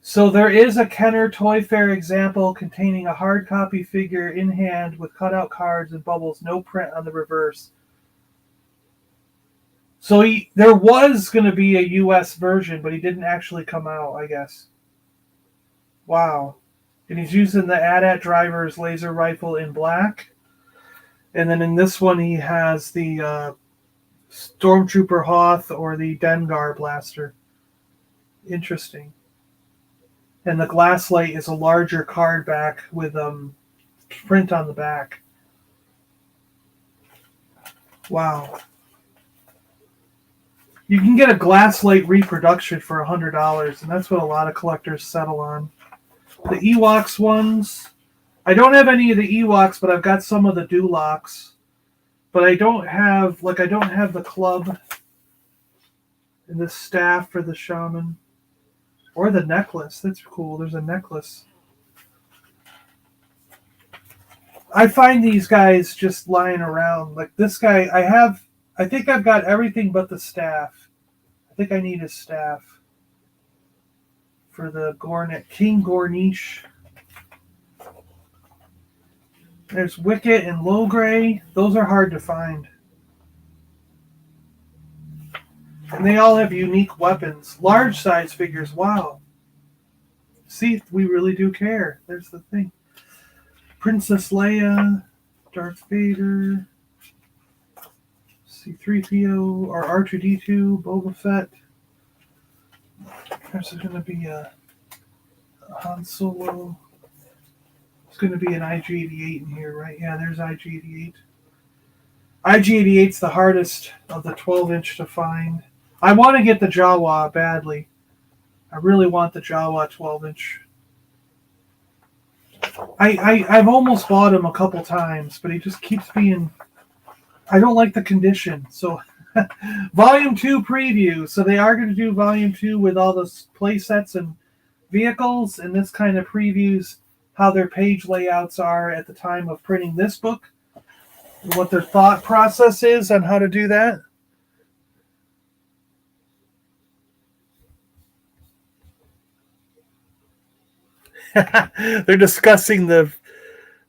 So there is a Kenner Toy Fair example containing a hard copy figure in hand with cutout cards and bubbles, no print on the reverse. So there was going to be a U.S. version, but he didn't actually come out, I guess. Wow. And he's using the AT-AT driver's laser rifle in black. And then in this one, he has the Stormtrooper Hoth or the Dengar blaster. Interesting. And the Glasslight is a larger card back with print on the back. Wow. You can get a Glasslight reproduction for $100, and that's what a lot of collectors settle on. The Ewoks ones, I don't have any of the Ewoks, but I've got some of the Dulocs. But I don't have the club and the staff for the shaman. Or the necklace. That's cool. There's a necklace. I find these guys just lying around. Like this guy, I think I've got everything but the staff. I think I need his staff for the King Gornish. There's Wicket and Logray. Those are hard to find. And they all have unique weapons. Large size figures. Wow. See, we really do care. There's the thing. Princess Leia, Darth Vader, C-3PO or R2-D2, Boba Fett. There's going to be a Han Solo. There's going to be an IG-88 in here, right? Yeah, there's IG-88. IG-88's the hardest of the 12-inch to find. I want to get the Jawa badly. I really want the Jawa 12-inch. I've almost bought him a couple times, but he just keeps being... I don't like the condition. So, Volume 2 preview. So they are going to do Volume 2 with all the play sets and vehicles, and this kind of previews how their page layouts are at the time of printing this book, what their thought process is on how to do that. They're discussing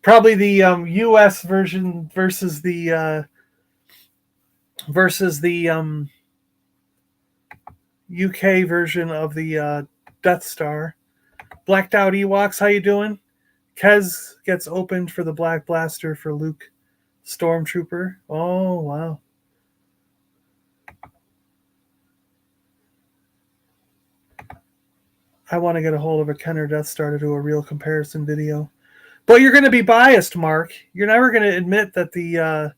probably the U.S. version versus the UK version of the Death Star. Blacked Out Ewoks, how you doing? Kez gets opened for the Black Blaster for Luke Stormtrooper. Oh, wow. I want to get a hold of a Kenner Death Star to do a real comparison video. But you're going to be biased, Mark. You're never going to admit that the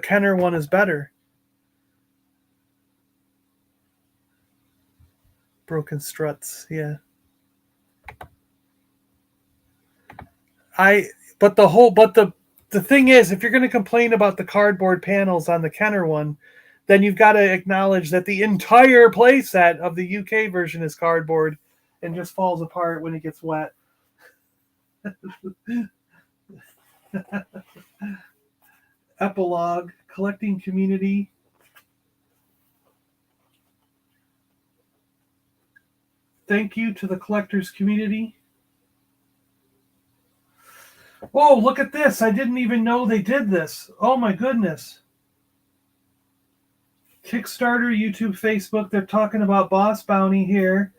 Kenner one is better. Broken struts, yeah. But the thing is, if you're going to complain about the cardboard panels on the Kenner one, then you've got to acknowledge that the entire playset of the UK version is cardboard and just falls apart when it gets wet. Epilogue, collecting community. Thank you to the collectors community. Oh, look at this. I didn't even know they did this. Oh my goodness. Kickstarter, YouTube, Facebook, they're talking about Boss Bounty here.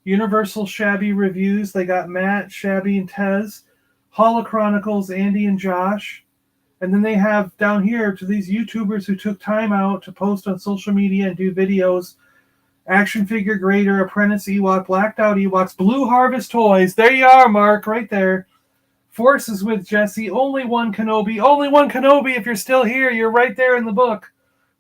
Universal Shabby Reviews, they got Matt, Shabby, and Tez. Holochronicles, Andy and Josh. And then they have down here to these YouTubers who took time out to post on social media and do videos. Action Figure Grader, Apprentice Ewok, Blacked Out Ewoks, Blue Harvest Toys. There you are, Mark, right there. Forces with Jesse, Only One Kenobi. Only One Kenobi, if you're still here, you're right there in the book.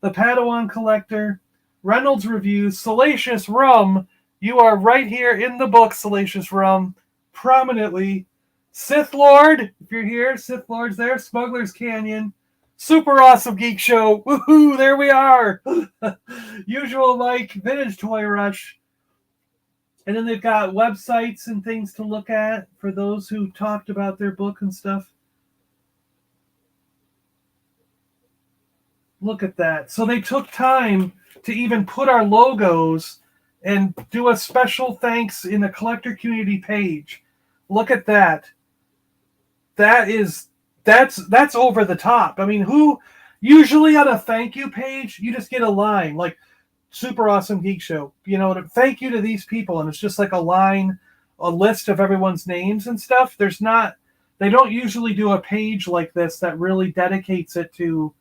The Padawan Collector, Reynolds Reviews, Salacious Rum. You are right here in the book, Salacious Rum, prominently. Sith Lord, if you're here, Sith Lord's there. Smuggler's Canyon. Super Awesome Geek Show. Woohoo, there we are. Usual Mike, Vintage Toy Rush. And then they've got websites and things to look at for those who talked about their book and stuff. Look at that. So they took time to even put our logos and do a special thanks in the collector community page. Look at that. That's over the top. I mean, who usually on a thank you page, you just get a line like Super Awesome Geek Show, thank you to these people, and it's just like a line, a list of everyone's names and stuff. They don't usually do a page like this that really dedicates it to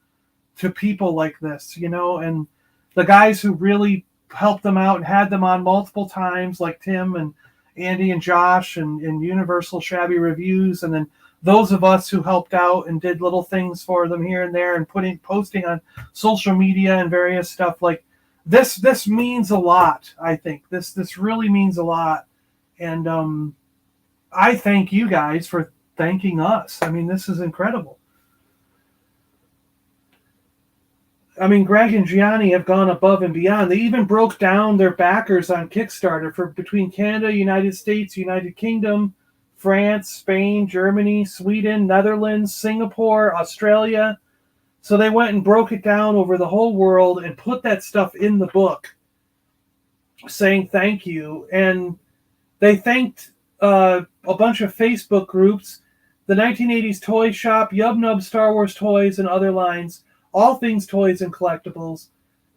people like this, and the guys who really helped them out and had them on multiple times, like Tim and Andy and Josh and Universal Shabby Reviews, and then those of us who helped out and did little things for them here and there and posting on social media and various stuff like this means a lot. I think this really means a lot, and I thank you guys for thanking us. I mean, this is incredible. I mean, Greg and Gianni have gone above and beyond. They even broke down their backers on Kickstarter for between Canada, United States, United Kingdom, France, Spain, Germany, Sweden, Netherlands, Singapore, Australia. So they went and broke it down over the whole world and put that stuff in the book, saying thank you. And they thanked a bunch of Facebook groups, the 1980s Toy Shop, Yub Nub Star Wars Toys and other lines, All Things Toys and Collectibles,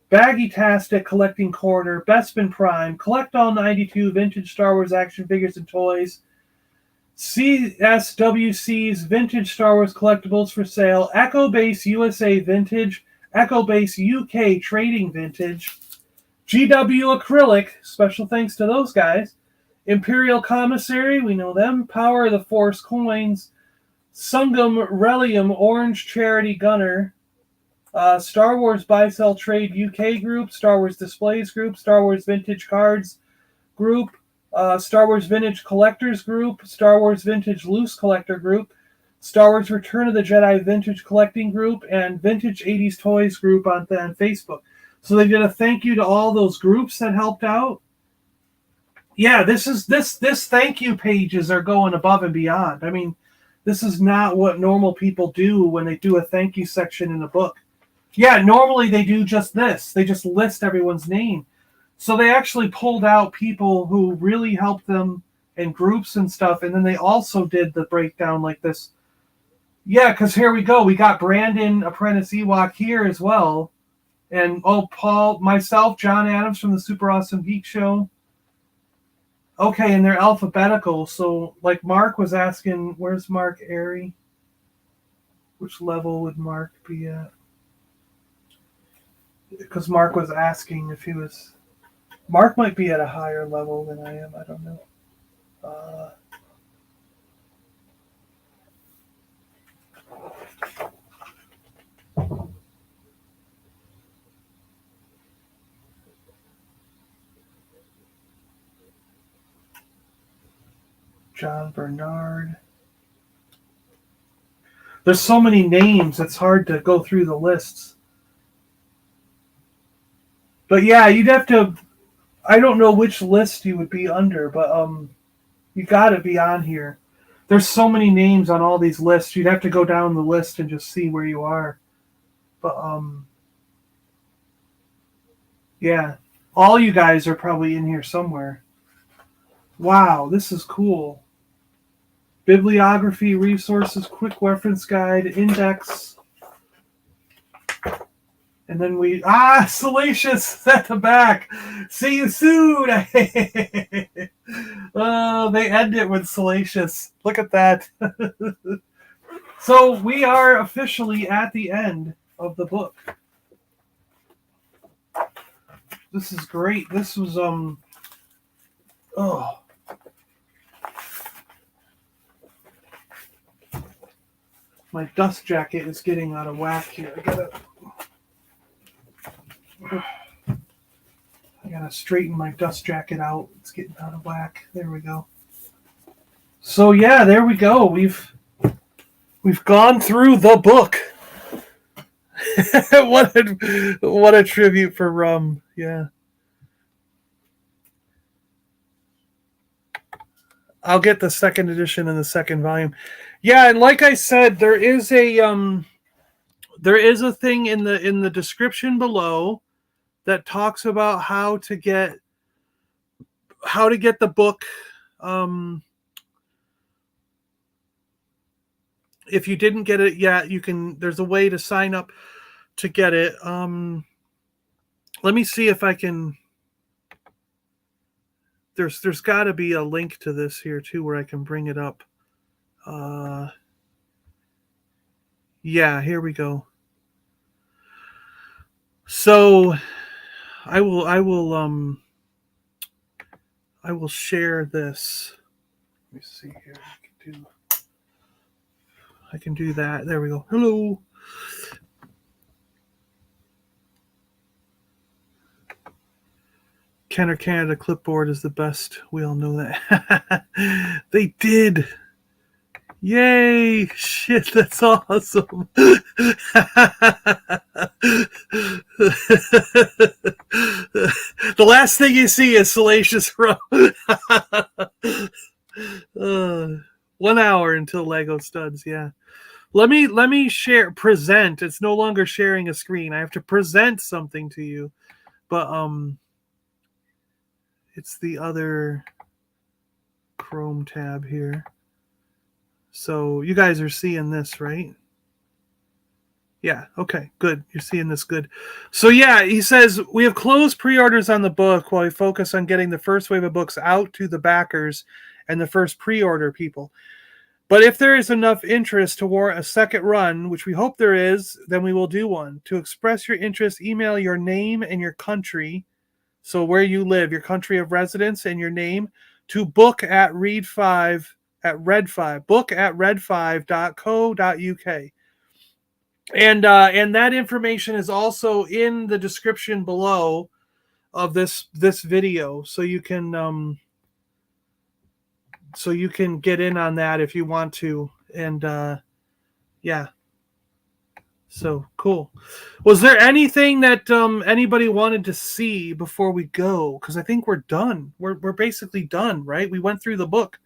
Baggy-tastic Collecting Corner, Bespin Prime, Collect All 92 Vintage Star Wars Action Figures and Toys, CSWC's Vintage Star Wars Collectibles for sale. Echo Base USA Vintage. Echo Base UK Trading Vintage. GW Acrylic. Special thanks to those guys. Imperial Commissary. We know them. Power of the Force Coins. Sungam Relium Orange Charity Gunner. Star Wars Buy Sell Trade UK Group. Star Wars Displays Group. Star Wars Vintage Cards Group. Star Wars Vintage Collectors Group, Star Wars Vintage Loose Collector Group, Star Wars Return of the Jedi Vintage Collecting Group, and Vintage 80s Toys Group on Facebook. So they did a thank you to all those groups that helped out. Yeah, this thank you pages are going above and beyond. I mean, this is not what normal people do when they do a thank you section in a book. Yeah, normally they do just this. They just list everyone's name. So they actually pulled out people who really helped them in groups and stuff, and then they also did the breakdown like this. Yeah, because here we go. We got Brandon, Apprentice Ewok here as well. And, Paul, myself, John Adams from the Super Awesome Geek Show. Okay, and they're alphabetical. So, like Mark was asking, where's Mark Airy? Which level would Mark be at? Because Mark was asking if he was... Mark might be at a higher level than I am. I don't know. John Bernard. There's so many names, it's hard to go through the lists. But yeah, you'd have to... I don't know which list you would be under, but you got to be on here. There's so many names on all these lists. You'd have to go down the list and just see where you are. But yeah, all you guys are probably in here somewhere. Wow, this is cool. Bibliography, resources, quick reference guide, index. And then Salacious at the back. See you soon. Oh, they end it with Salacious. Look at that. So we are officially at the end of the book. This is great. This was my dust jacket is getting out of whack here. I gotta straighten my dust jacket out. It's getting out of whack. There we go. So yeah, there we go. We've gone through the book. what a tribute for Rum. Yeah. I'll get the second edition and the second volume. Yeah, and like I said, there is a thing in the description below that talks about how to get the book. If you didn't get it yet, you can. There's a way to sign up to get it. Let me see if I can. There's got to be a link to this here too, where I can bring it up. Yeah, here we go. So I will share this. Let me see here. I can do that. There we go. Hello. Kenner Canada clipboard is the best. We all know that. They did. Yay! Shit, that's awesome. The last thing you see is Salacious Row. 1 hour until Lego Studs, yeah. Let me present. It's no longer sharing a screen. I have to present something to you. But it's the other Chrome tab here. So you guys are seeing this, right? Yeah, okay, good. You're seeing this good. So yeah, he says, we have closed pre-orders on the book while we focus on getting the first wave of books out to the backers and the first pre-order people. But if there is enough interest to warrant a second run, which we hope there is, then we will do one. To express your interest, email your name and your country, so where you live, your country of residence and your name, to book at Red5 book at red5.co.uk. And that information is also in the description below of this video, so you can get in on that if you want to. And yeah, so cool. Was there anything that anybody wanted to see before we go? Because I think we're done. We're basically done, right? We went through the book.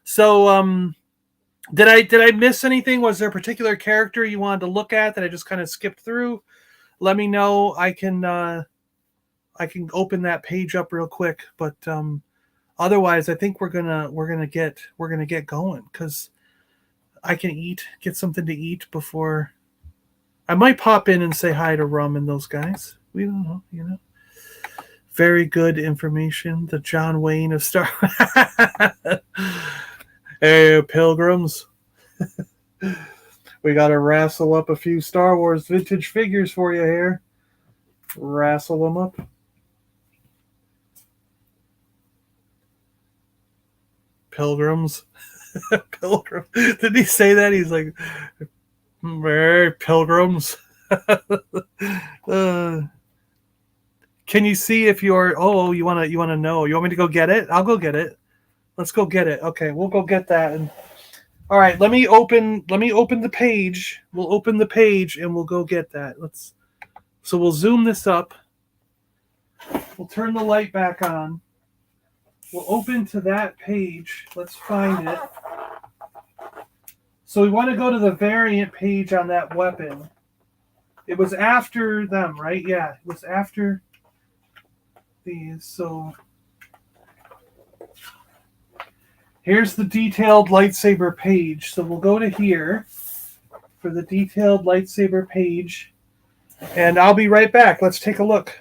So did I miss anything? Was there a particular character you wanted to look at that I just kind of skipped through? Let me know. I can open that page up real quick. But otherwise, I think we're gonna get going, because I can get something to eat before. I might pop in and say hi to Rum and those guys. We don't know, Very good information. The John Wayne of Star. Hey, pilgrims. We got to wrestle up a few Star Wars vintage figures for you here. Wrestle them up. Pilgrims. Pilgrim. Did he say that? He's like, hey, pilgrims. Can you see if you're? Oh, you want to know? You want me to go get it? I'll go get it. Let's go get it. Okay, we'll go get that. And all right, let me open the page. We'll open the page and we'll go get that. So we'll zoom this up. We'll turn the light back on. We'll open to that page. Let's find it. So we want to go to the variant page on that weapon. It was after them, right? Yeah, it was after these. So here's the detailed lightsaber page. So we'll go to here for the detailed lightsaber page. And I'll be right back. Let's take a look.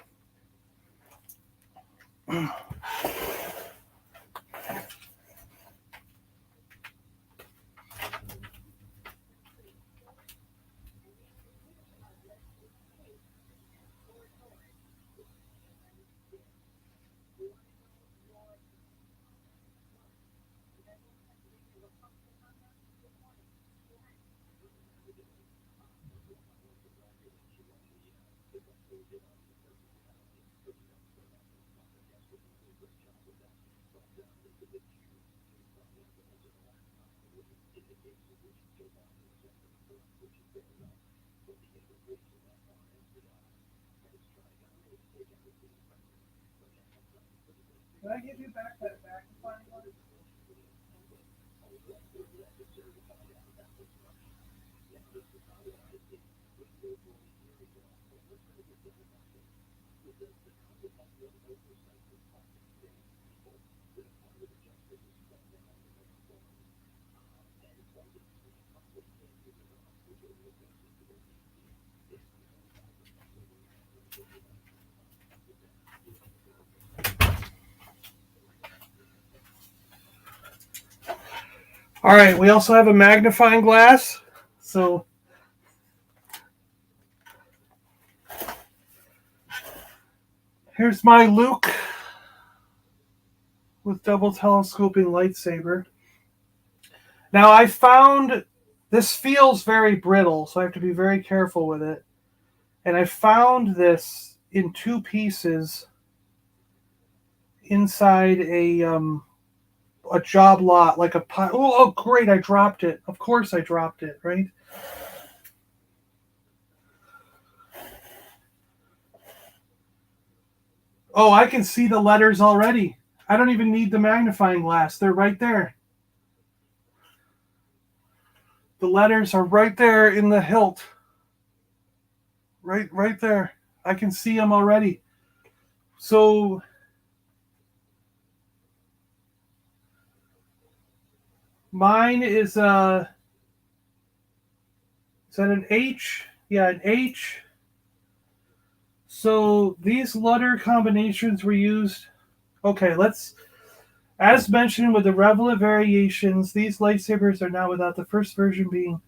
Can I give you back that magnifying glass? All right, we also have a magnifying glass. So here's my Luke with double telescoping lightsaber. Now I found this feels very brittle, so I have to be very careful with it. And I found this in two pieces inside a job lot, like a pile. Oh, great! I dropped it. Of course, I dropped it. Right. Oh, I can see the letters already. I don't even need the magnifying glass. They're right there. The letters are right there in the hilt. Right there. I can see them already. So mine is that an H? Yeah, an H. So these letter combinations were used. Okay, let's As mentioned with the relevant variations, these lightsabers are now without the first version being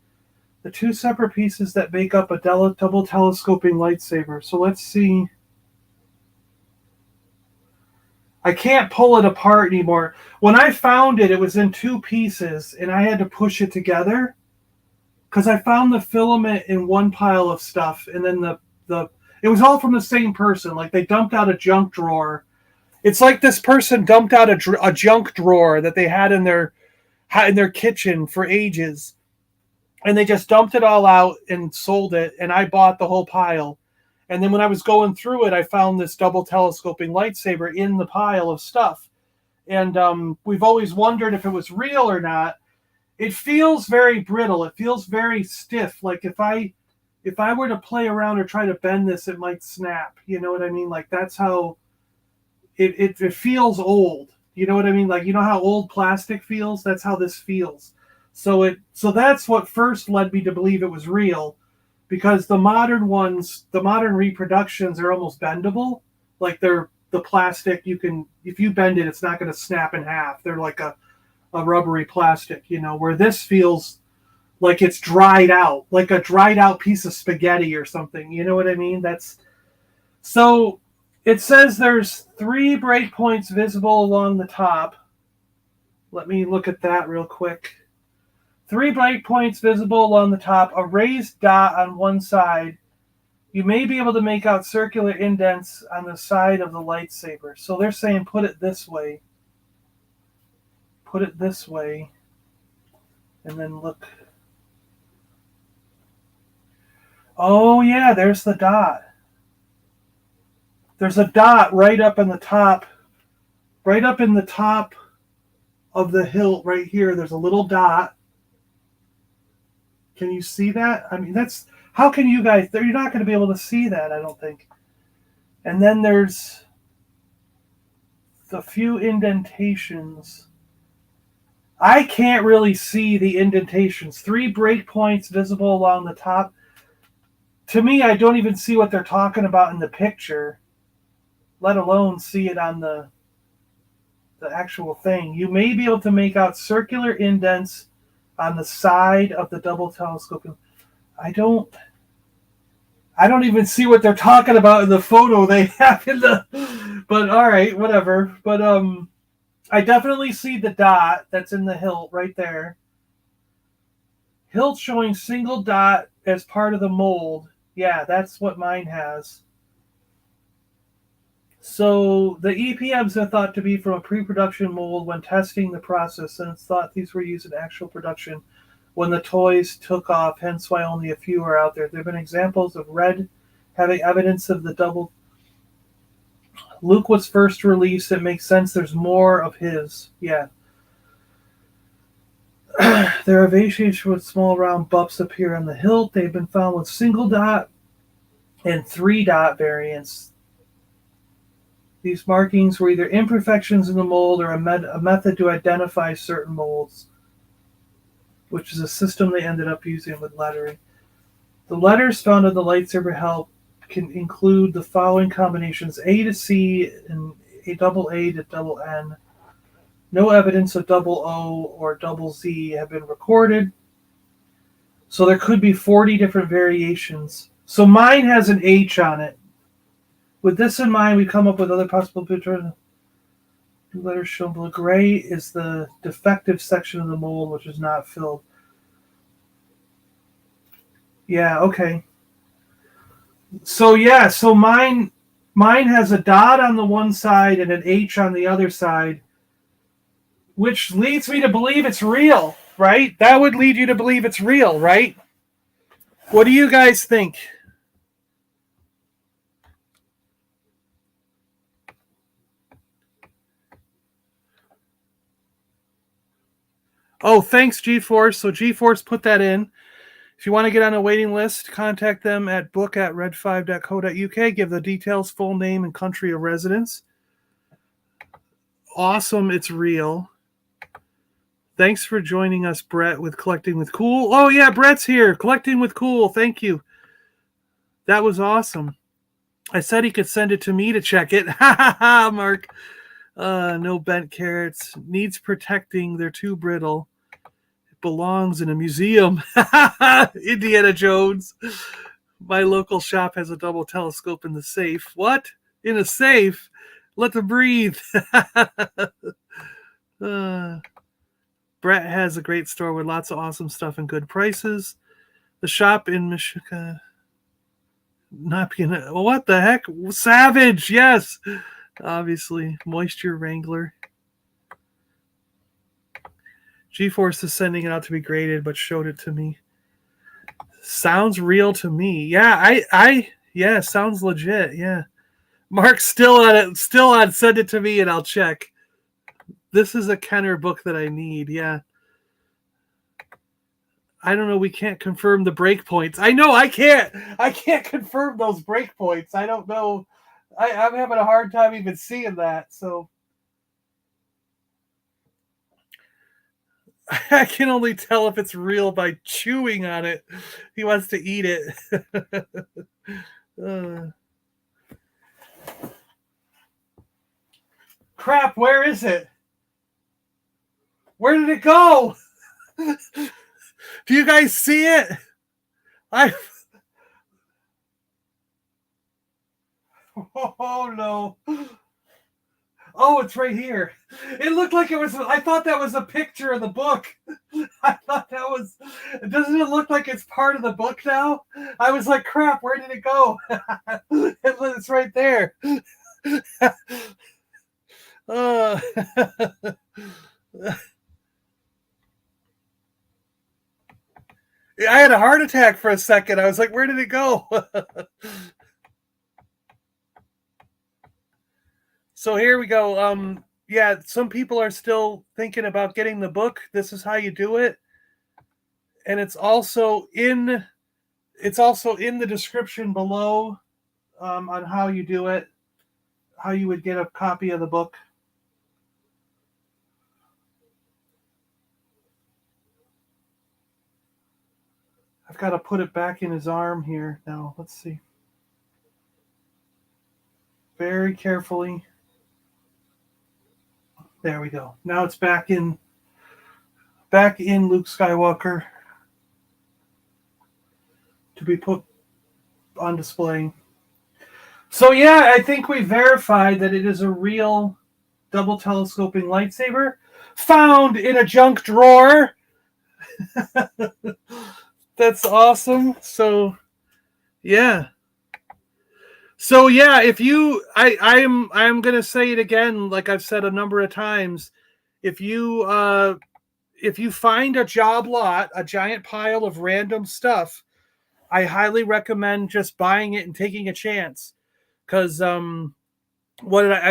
the two separate pieces that make up a double telescoping lightsaber. So let's see. I can't pull it apart anymore. When I found it, it was in two pieces, and I had to push it together because I found the filament in one pile of stuff, and then the it was all from the same person. Like they dumped out a junk drawer. It's like this person dumped out a junk drawer that they had in their kitchen for ages, and they just dumped it all out and sold it. And I bought the whole pile. And then when I was going through it, I found this double telescoping lightsaber in the pile of stuff. And we've always wondered if it was real or not. It feels very brittle. It feels very stiff. Like if I were to play around or try to bend this, it might snap. You know what I mean? Like that's how it feels old. You know what I mean? Like you know how old plastic feels? That's how this feels. So that's what first led me to believe it was real, because the modern ones, the modern reproductions are almost bendable. Like they're the plastic, you can, if you bend it, it's not going to snap in half. They're like a rubbery plastic, you know, where this feels like it's dried out, like a dried out piece of spaghetti or something. You know what I mean? That's so it says there's 3 breakpoints visible along the top. Let me look at that real quick. 3 breakpoints visible along the top, a raised dot on one side. You may be able to make out circular indents on the side of the lightsaber. So they're saying put it this way. Put it this way. And then look. Oh, yeah, there's the dot. There's a dot right up in the top. Right up in the top of the hilt right here. There's a little dot. Can you see that? I mean, that's... How can you guys... You're not going to be able to see that, I don't think. And then there's a few indentations. I can't really see the indentations. 3 breakpoints visible along the top. To me, I don't even see what they're talking about in the picture, let alone see it on the actual thing. You may be able to make out circular indents on the side of the double telescope. I don't even see what they're talking about in the photo they have in the... But all right, whatever. But I definitely see the dot that's in the hilt right there. Hilt showing single dot as part of the mold. Yeah, that's what mine has. So the EPMs are thought to be from a pre-production mold when testing the process, and it's thought these were used in actual production when the toys took off, hence why only a few are out there. There have been examples of Red having evidence of the double. Luke was first released. It makes sense. There's more of his. Yeah. There are variations with small round bumps appear on the hilt. They've been found with single dot and 3 dot variants. These markings were either imperfections in the mold or a method to identify certain molds, which is a system they ended up using with lettering. The letters found on the lightsaber hilt can include the following combinations: A to C and A to double N. No evidence of double O or double Z have been recorded. So there could be 40 different variations. So mine has an H on it. With this in mind, we come up with other possible pictures. 2 letters shown below. Gray is the defective section of the mold, which is not filled. Yeah, okay. So yeah, so mine has a dot on the one side and an H on the other side, which leads me to believe it's real, right? That would lead you to believe it's real, right? What do you guys think? Oh, thanks, GeForce. So GeForce put that in. If you want to get on a waiting list, contact them at book@red5.co.uk. Give the details, full name, and country of residence. Awesome, it's real. Thanks for joining us, Brett, with Collecting with Cool. Oh, yeah, Brett's here. Collecting with Cool. Thank you. That was awesome. I said he could send it to me to check it. Ha ha ha, Mark. No bent carrots. Needs protecting. They're too brittle. It belongs in a museum. Indiana Jones. My local shop has a double telescope in the safe. What? In a safe? Let them breathe. uh, Brett has a great store with lots of awesome stuff and good prices. The shop in Michigan. Not being. What the heck? Savage, yes. Obviously. Moisture Wrangler. G-Force is sending it out to be graded, but showed it to me. Sounds real to me. Yeah, yeah, sounds legit. Yeah. Mark's still on it. Still on. Send it to me and I'll check. This is a Kenner book that I need. Yeah. I don't know. We can't confirm the breakpoints. I know I can't. I can't confirm those breakpoints. I don't know. I'm having a hard time even seeing that. So I can only tell if it's real by chewing on it. He wants to eat it. Crap, where is it? Where did it go? Do you guys see it? Oh no. Oh, it's right here. It looked like it was. I thought that was a picture of the book. I thought that was. Doesn't it look like it's part of the book now? I was like, crap, where did it go? It's right there. uh, I had a heart attack for a second. I was like, where did it go? So here we go. Yeah, some people are still thinking about getting the book. This is how you do it. And it's also in the description below on how you do it, how you would get a copy of the book. I've got to put it back in his arm here now. Let's see. Very carefully. There we go. Now it's back in Luke Skywalker to be put on display. So yeah, I think we verified that it is a real double telescoping lightsaber found in a junk drawer. That's awesome. So yeah. So yeah, if you I'm gonna say it again, like I've said a number of times. If you find a job lot, a giant pile of random stuff, I highly recommend just buying it and taking a chance. Because I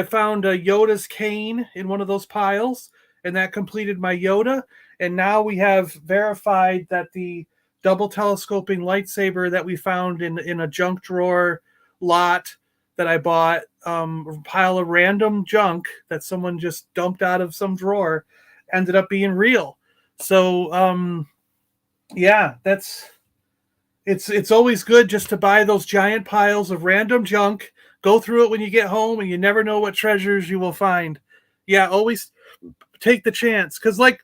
found a Yoda's cane in one of those piles, and that completed my Yoda. And now we have verified that the double telescoping lightsaber that we found in a junk drawer lot that I bought, pile of random junk that someone just dumped out of some drawer, ended up being real. So yeah, it's always good just to buy those giant piles of random junk, go through it when you get home, and you never know what treasures you will find. Yeah, always take the chance, because like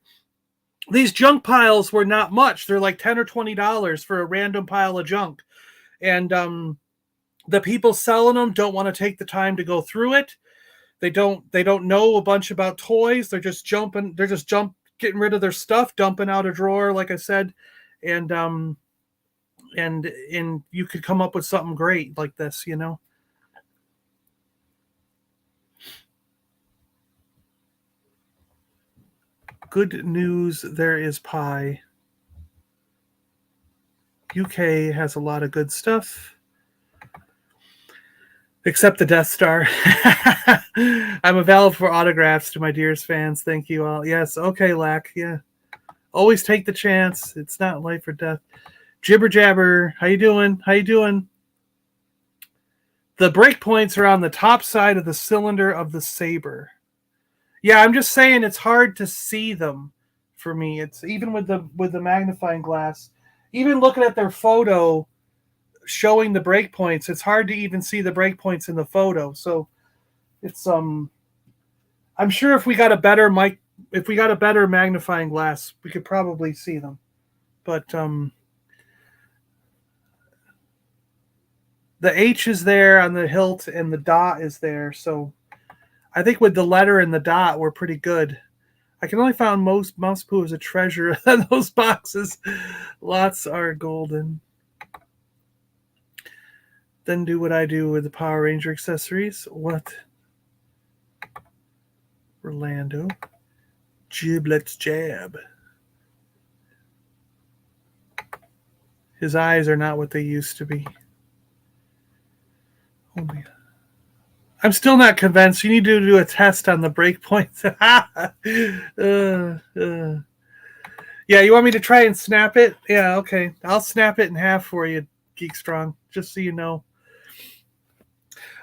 these junk piles were not much. They're like $10 or $20 for a random pile of junk, and the people selling them don't want to take the time to go through it. They don't know a bunch about toys. They're just getting rid of their stuff, dumping out a drawer, like I said, and you could come up with something great like this, you know. Good news, there is pie. UK has a lot of good stuff. Except the Death Star. I'm available for autographs to my dearest fans. Thank you all. Yes, okay, Lack. Yeah. Always take the chance. It's not life or death. Jibber Jabber, how you doing? How you doing? The breakpoints are on the top side of the cylinder of the saber. Yeah, I'm just saying it's hard to see them for me. It's even with the magnifying glass. Even looking at their photo showing the breakpoints, it's hard to even see the breakpoints in the photo. So it's I'm sure if we got a better mic, if we got a better magnifying glass, we could probably see them. But the H is there on the hilt and the dot is there. So I think with the letter and the dot, we're pretty good. I can only find most mouse poo as a treasure in those boxes. Lots are golden. Then do what I do with the Power Ranger accessories. What? Orlando. Giblets jab. His eyes are not what they used to be. Oh man. I'm still not convinced. You need to do a test on the breakpoints. Yeah, you want me to try and snap it? Yeah, okay. I'll snap it in half for you, Geek Strong, just so you know.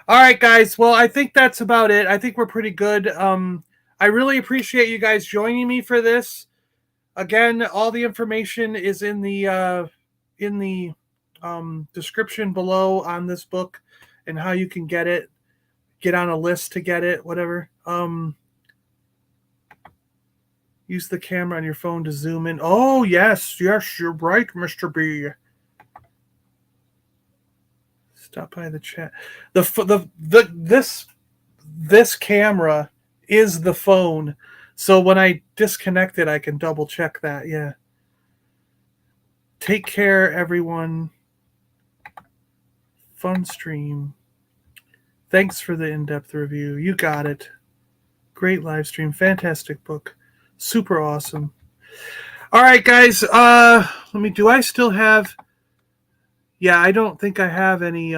All right, guys. Well, I think that's about it. I think we're pretty good. I really appreciate you guys joining me for this. Again, all the information is in the description below on this book and how you can get it. Get on a list to get it, whatever. Use the camera on your phone to zoom in. Oh, yes, you're right, Mr. B. Stop by the chat. This camera is the phone. So when I disconnect it, I can double check that. Yeah. Take care, everyone. Fun stream. Thanks for the in-depth review. You got it. Great live stream. Fantastic book. Super awesome. All right, guys. Do I still have... Yeah, I don't think I have any...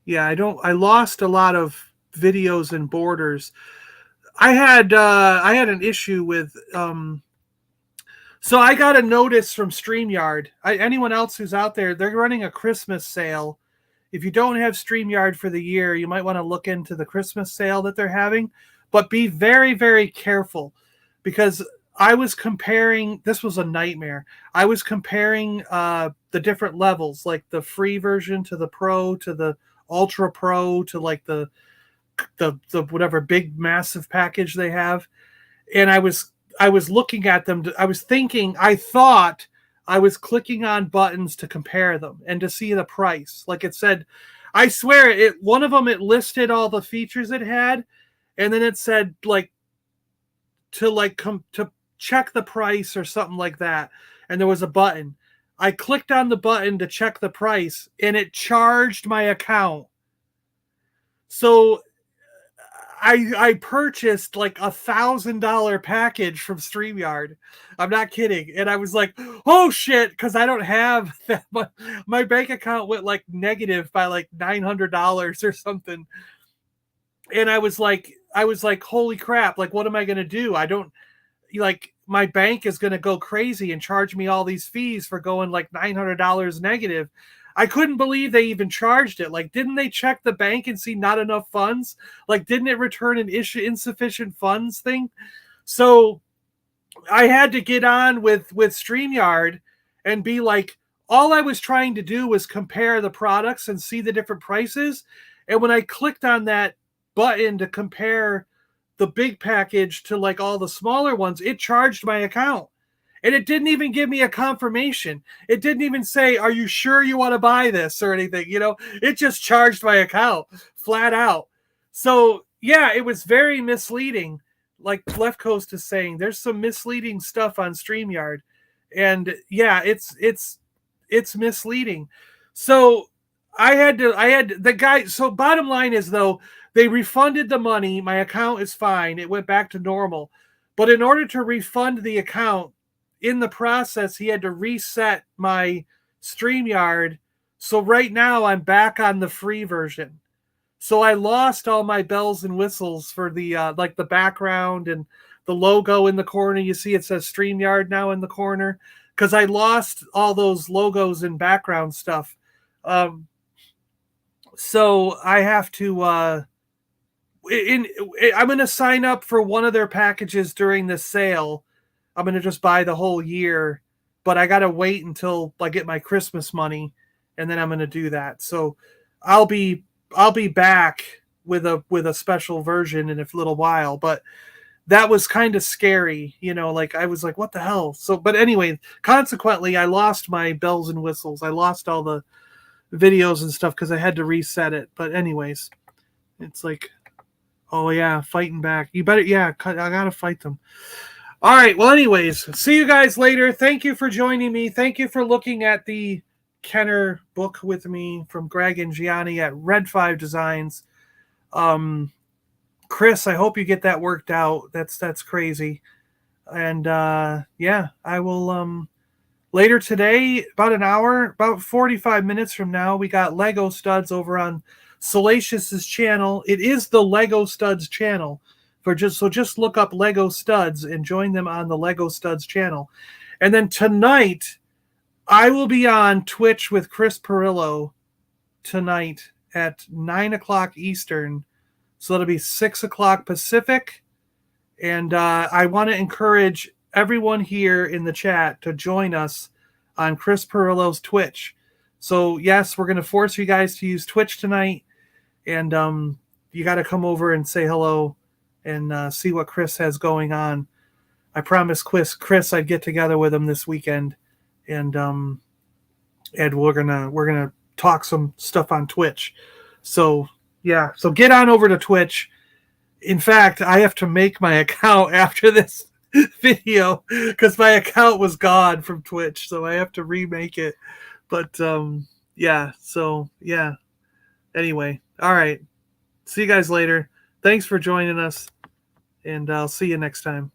Yeah, I lost a lot of videos and borders. I had an issue with... So I got a notice from StreamYard. Anyone else who's out there, they're running a Christmas sale. If you don't have StreamYard for the year, you might want to look into the Christmas sale that they're having. But be very, very careful because I was comparing, this was a nightmare. I was comparing the different levels, like the free version to the pro to the ultra pro to like the whatever big massive package they have. And I was looking at them. I thought I was clicking on buttons to compare them and to see the price. Like it said, I swear one of them, it listed all the features it had. And then it said to check the price or something like that. And there was a button. I clicked on the button to check the price and it charged my account. So I purchased like $1,000 package from StreamYard. I'm not kidding. And I was like, oh shit, because I don't have that much. My bank account went like negative by like $900 or something. And I was like, holy crap, like what am I gonna do? I don't like my bank is gonna go crazy and charge me all these fees for going like $900 negative. I couldn't believe they even charged it. Like, didn't they check the bank and see not enough funds? Like, didn't it return an insufficient funds thing? So I had to get on with StreamYard and be like, all I was trying to do was compare the products and see the different prices. And when I clicked on that button to compare the big package to like all the smaller ones, it charged my account. And it didn't even give me a confirmation. It didn't even say, are you sure you want to buy this or anything? You know, it just charged my account flat out. So yeah, it was very misleading. Like Left Coast is saying, there's some misleading stuff on StreamYard. And yeah, it's misleading. So I had the guy. So bottom line is though, they refunded the money. My account is fine. It went back to normal. But in order to refund the account, in the process, he had to reset my StreamYard. So right now I'm back on the free version. So I lost all my bells and whistles for the like the background and the logo in the corner. You see it says StreamYard now in the corner because I lost all those logos and background stuff. So I have to I'm going to sign up for one of their packages during the sale. I'm going to just buy the whole year, but I got to wait until I get my Christmas money and then I'm going to do that. So I'll be back with a special version in a little while. But that was kind of scary, like I was like, what the hell? So, but anyway, consequently, I lost my bells and whistles. I lost all the videos and stuff because I had to reset it. But anyways, it's like, oh yeah, fighting back. You better, yeah, I gotta fight them. All right. Well, anyways, see you guys later. Thank you for joining me. Thank you for looking at the Kenner book with me from Greg and Gianni at Red 5 Designs. Chris, I hope you get that worked out. That's crazy. And yeah, I will later today, about an hour, about 45 minutes from now, we got Lego Studs over on Salacious's channel. It is the Lego Studs channel. Just look up Lego Studs and join them on the Lego Studs channel. And then tonight, I will be on Twitch with Chris Perillo tonight at 9 o'clock Eastern. So that'll be 6 o'clock Pacific. And I want to encourage everyone here in the chat to join us on Chris Perillo's Twitch. So yes, we're going to force you guys to use Twitch tonight. And you got to come over and say hello and see what Chris has going on. I promised Chris I'd get together with him this weekend, and we're gonna talk some stuff on Twitch. So yeah, so get on over to Twitch. In fact, I have to make my account after this video because my account was gone from Twitch, so I have to remake it. But yeah, so yeah. Anyway, all right. See you guys later. Thanks for joining us, and I'll see you next time.